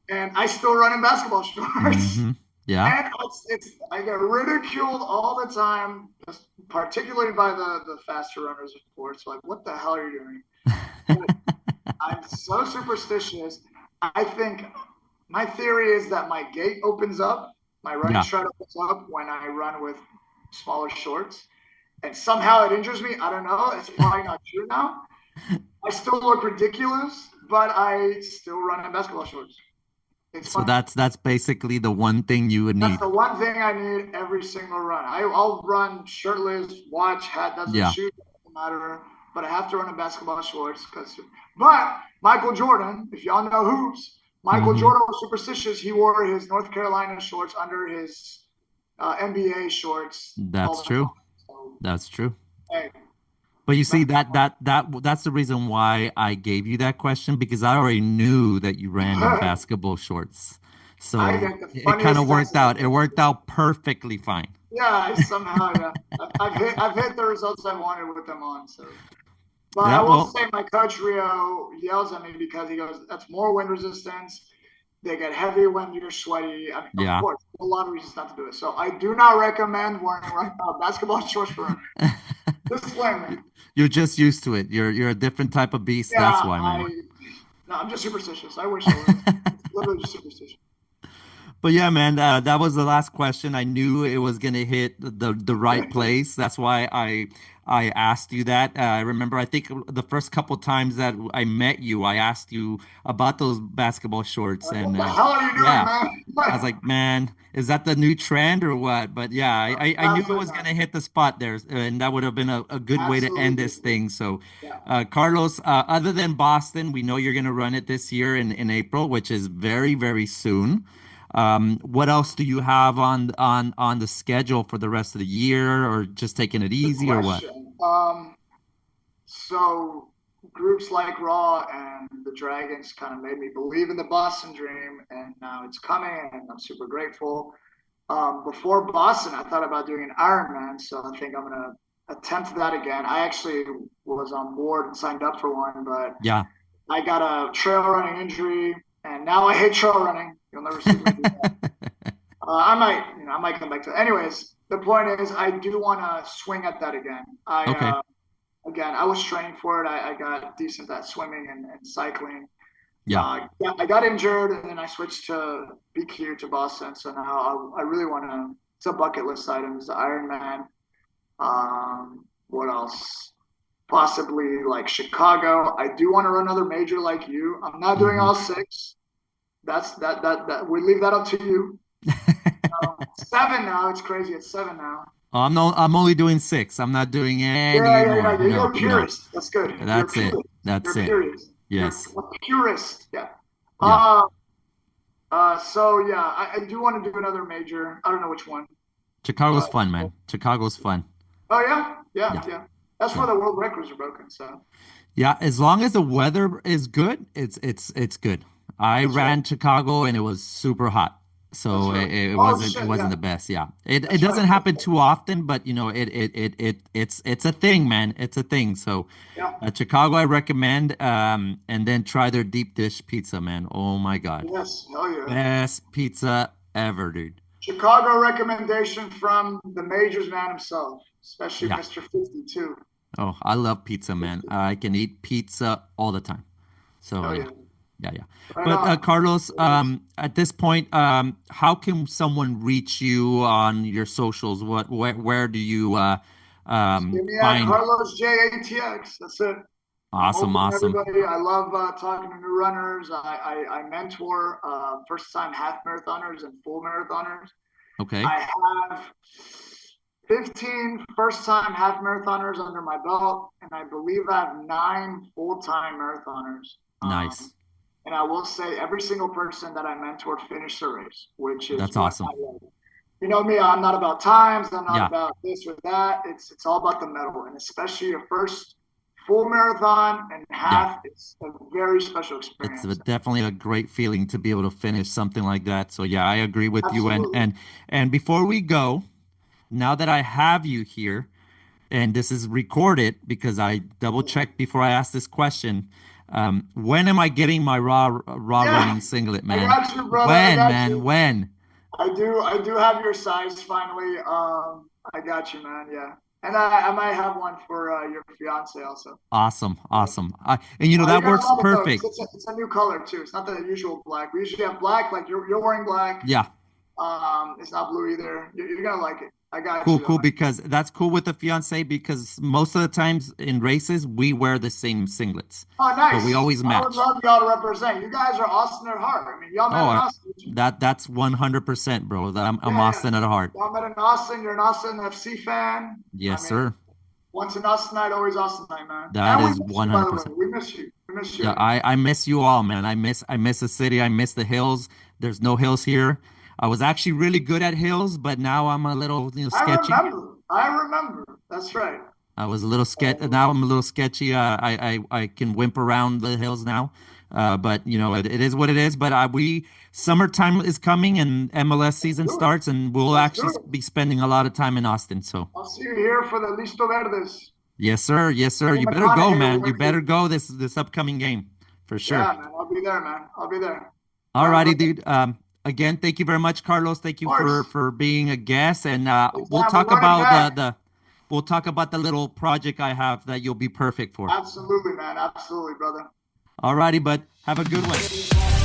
Speaker 1: And I still run in basketball shorts.
Speaker 2: Mm-hmm. Yeah.
Speaker 1: And I get ridiculed all the time, particularly by the faster runners, of course. Like, what the hell are you doing? But I'm so superstitious. I think my theory is that my gait opens up, my running
Speaker 2: Yeah.
Speaker 1: stride opens up when I run with smaller shorts. And somehow it injures me. I don't know. It's probably not true now. I still look ridiculous, but I still run in basketball shorts. It's
Speaker 2: So
Speaker 1: funny.
Speaker 2: that's basically the one thing you would
Speaker 1: That's
Speaker 2: need.
Speaker 1: the one thing I need every single run. I'll run shirtless, watch, hat, doesn't
Speaker 2: Yeah.
Speaker 1: shoot, doesn't matter. But I have to run in basketball shorts. But Michael Jordan, if y'all know hoops, Michael
Speaker 2: Mm-hmm.
Speaker 1: Jordan was superstitious. He wore his North Carolina shorts under his NBA shorts all
Speaker 2: That's
Speaker 1: the time.
Speaker 2: true.
Speaker 1: So,
Speaker 2: That's true.
Speaker 1: hey,
Speaker 2: But you see that's the reason why I gave you that question because I already knew that you ran in basketball shorts.
Speaker 1: I
Speaker 2: So
Speaker 1: get the
Speaker 2: it kind of
Speaker 1: funniest
Speaker 2: worked
Speaker 1: texts.
Speaker 2: out. It worked out perfectly fine.
Speaker 1: Yeah, yeah. I've hit the results I wanted with them on. So, but I
Speaker 2: Yeah,
Speaker 1: will
Speaker 2: well,
Speaker 1: say my coach Rio yells at me because he goes, "That's more wind resistance. They get heavy when you're sweaty." I mean, of
Speaker 2: yeah.
Speaker 1: course, a lot of reasons not to do it. So I do not recommend wearing basketball shorts for running. Disclaimer.
Speaker 2: You're just used to it. You're a different type of beast.
Speaker 1: Yeah,
Speaker 2: That's why, man.
Speaker 1: no, I'm just superstitious. I wish I wasn't. It's literally just superstition.
Speaker 2: But yeah, man, that was the last question. I knew it was gonna hit the right place. That's why I asked you that. I remember, I think the first couple times that I met you, I asked you about those basketball shorts,
Speaker 1: Like,
Speaker 2: and
Speaker 1: what the hell are you doing,
Speaker 2: yeah,
Speaker 1: man?
Speaker 2: I was like, man, is that the new trend or what? But yeah, I knew it
Speaker 1: Absolutely
Speaker 2: was
Speaker 1: not.
Speaker 2: gonna hit the spot there, and that would have been a good way to end
Speaker 1: Absolutely.
Speaker 2: this thing. So,
Speaker 1: Yeah.
Speaker 2: Carlos, other than Boston, we know you're gonna run it this year in April, which is very, very soon. What else do you have on the schedule for the rest of the year, or just taking it
Speaker 1: Good
Speaker 2: easy, or what?
Speaker 1: question. So groups like Raw and the Dragons kind of made me believe in the Boston dream, and now it's coming, and I'm super grateful. Before Boston, I thought about doing an Ironman, so I think I'm gonna attempt that again. I actually was on board and signed up for one, but
Speaker 2: Yeah.
Speaker 1: I got a trail running injury, and now I hate trail running. You'll never see me do that. I might come back to it. Anyways, the point is, I do want to swing at that again.
Speaker 2: Okay.
Speaker 1: Again, I was training for it. I got decent at swimming and cycling.
Speaker 2: Yeah.
Speaker 1: Yeah, I got injured, and then I switched to BQ to Boston. So now I really want to. It's a bucket list item. It's the Ironman. What else? Possibly like Chicago. I do want to run another major like you. I'm not doing
Speaker 2: Hmm.
Speaker 1: all six. That we leave that up to you. Seven now. It's crazy. It's seven now.
Speaker 2: I'm only doing six. I'm not doing any more.
Speaker 1: You're
Speaker 2: No,
Speaker 1: a
Speaker 2: no.
Speaker 1: purist. That's good. You're a
Speaker 2: That's it.
Speaker 1: purist. You're
Speaker 2: That's
Speaker 1: a
Speaker 2: it.
Speaker 1: purist. You're
Speaker 2: Yes.
Speaker 1: a purist. Yeah.
Speaker 2: Yeah.
Speaker 1: Uh, so yeah, I do want to do another major. I don't know which one,
Speaker 2: Chicago's
Speaker 1: but
Speaker 2: fun, man. Chicago's fun.
Speaker 1: oh yeah, yeah,
Speaker 2: Yeah.
Speaker 1: yeah. That's where the world records are broken. So
Speaker 2: Yeah, as long as the weather is good, it's good. I
Speaker 1: that's
Speaker 2: ran
Speaker 1: right.
Speaker 2: Chicago and it was super hot.
Speaker 1: That's
Speaker 2: So
Speaker 1: right.
Speaker 2: it
Speaker 1: Oh
Speaker 2: wasn't
Speaker 1: shit, yeah.
Speaker 2: the best. Yeah. It
Speaker 1: That's right.
Speaker 2: doesn't
Speaker 1: That's
Speaker 2: happen
Speaker 1: right.
Speaker 2: too often, but you know, it's a thing, man. It's a thing. So
Speaker 1: Yeah.
Speaker 2: Chicago I recommend and then try their deep dish pizza, man. Oh my God.
Speaker 1: Yes. Hell yeah.
Speaker 2: Best pizza ever, dude.
Speaker 1: Chicago recommendation from the Majors man himself, especially
Speaker 2: Yeah.
Speaker 1: Mr. 52.
Speaker 2: Oh, I love pizza, man. I can eat pizza all the time. So
Speaker 1: Hell
Speaker 2: yeah.
Speaker 1: yeah.
Speaker 2: Yeah, yeah.
Speaker 1: Right
Speaker 2: But
Speaker 1: on.
Speaker 2: Carlos, at this point, how can someone reach you on your socials? Where do you
Speaker 1: Give me at
Speaker 2: find?
Speaker 1: Carlos JATX. That's it. I'm
Speaker 2: Awesome,
Speaker 1: open to
Speaker 2: awesome.
Speaker 1: everybody. I love talking to new runners. I mentor first time half marathoners and full marathoners.
Speaker 2: Okay,
Speaker 1: I have 15 first time half marathoners under my belt, and I believe I have 9 full time marathoners.
Speaker 2: nice.
Speaker 1: And I will say every single person that I mentored finished the race, which is
Speaker 2: That's
Speaker 1: what I
Speaker 2: awesome.
Speaker 1: love. You know me, I'm not about times, I'm not
Speaker 2: Yeah,
Speaker 1: about this or that. It's all about the medal, and especially your first full marathon and
Speaker 2: yeah.
Speaker 1: half. It's a very special
Speaker 2: It's
Speaker 1: experience.
Speaker 2: definitely a great feeling to be able to finish something like that. So yeah, I agree with you.
Speaker 1: Absolutely.
Speaker 2: And before we go, now that I have you here, and this is recorded because I double checked before I asked this question. When am I getting my raw
Speaker 1: Yeah,
Speaker 2: running singlet,
Speaker 1: I
Speaker 2: man?
Speaker 1: got you, brother. I
Speaker 2: When,
Speaker 1: got
Speaker 2: man?
Speaker 1: you.
Speaker 2: When?
Speaker 1: I do have your size finally. I got you, man. Yeah, and I might have one for your fiance also.
Speaker 2: Awesome, awesome. And you know
Speaker 1: You're
Speaker 2: that
Speaker 1: gonna
Speaker 2: works
Speaker 1: love it though.
Speaker 2: perfect.
Speaker 1: It's a new color too. It's not the usual black. We usually have black, like you're wearing black.
Speaker 2: Yeah,
Speaker 1: It's not blue either. You're gonna like it. I got
Speaker 2: cool,
Speaker 1: you though,
Speaker 2: cool.
Speaker 1: man.
Speaker 2: Because that's cool with the fiance because most of the times in races we wear the same singlets,
Speaker 1: Oh,
Speaker 2: so we
Speaker 1: nice.
Speaker 2: always
Speaker 1: I would
Speaker 2: match.
Speaker 1: love y'all to represent. You guys are Austin at heart. I mean, y'all met
Speaker 2: Oh,
Speaker 1: in Austin, did you?
Speaker 2: that's 100%, bro. I'm
Speaker 1: Yeah, yeah.
Speaker 2: Austin at heart.
Speaker 1: Y'all met in Austin. You're an Austin FC fan. I
Speaker 2: Yes,
Speaker 1: mean,
Speaker 2: sir.
Speaker 1: once an Austin night, always Austin night, man.
Speaker 2: That
Speaker 1: And we
Speaker 2: is
Speaker 1: miss you, by the way.
Speaker 2: 100%.
Speaker 1: We miss you. We miss you.
Speaker 2: Yeah, I miss you all, man. I miss the city. I miss the hills. There's no hills here. I was actually really good at hills, but now I'm a little,
Speaker 1: I
Speaker 2: sketchy.
Speaker 1: remember. I remember. That's right.
Speaker 2: I was a little now I'm a little sketchy. I can wimp around the hills now. But it is what it is. But we summertime is coming and MLS
Speaker 1: Let's
Speaker 2: season
Speaker 1: do it.
Speaker 2: starts and we'll
Speaker 1: Let's
Speaker 2: actually
Speaker 1: do it.
Speaker 2: be spending a lot of time in Austin. So
Speaker 1: I'll see you here for the Listo Verdes.
Speaker 2: yes, sir. Yes, sir.
Speaker 1: Matthew
Speaker 2: You better go,
Speaker 1: McConaughey will
Speaker 2: man. You
Speaker 1: win
Speaker 2: better
Speaker 1: you.
Speaker 2: go this upcoming game for sure.
Speaker 1: Yeah, man. I'll be there, man. I'll be there.
Speaker 2: All
Speaker 1: All right,
Speaker 2: righty,
Speaker 1: brother.
Speaker 2: dude. Again, thank you very much, Carlos. Thank
Speaker 1: Of
Speaker 2: you for
Speaker 1: course.
Speaker 2: being a guest, and we'll
Speaker 1: Anytime. We're
Speaker 2: talk
Speaker 1: running
Speaker 2: about
Speaker 1: back.
Speaker 2: we'll talk about the little project I have that you'll be perfect for.
Speaker 1: Absolutely, man. Absolutely, brother.
Speaker 2: All righty, bud. Have a good one.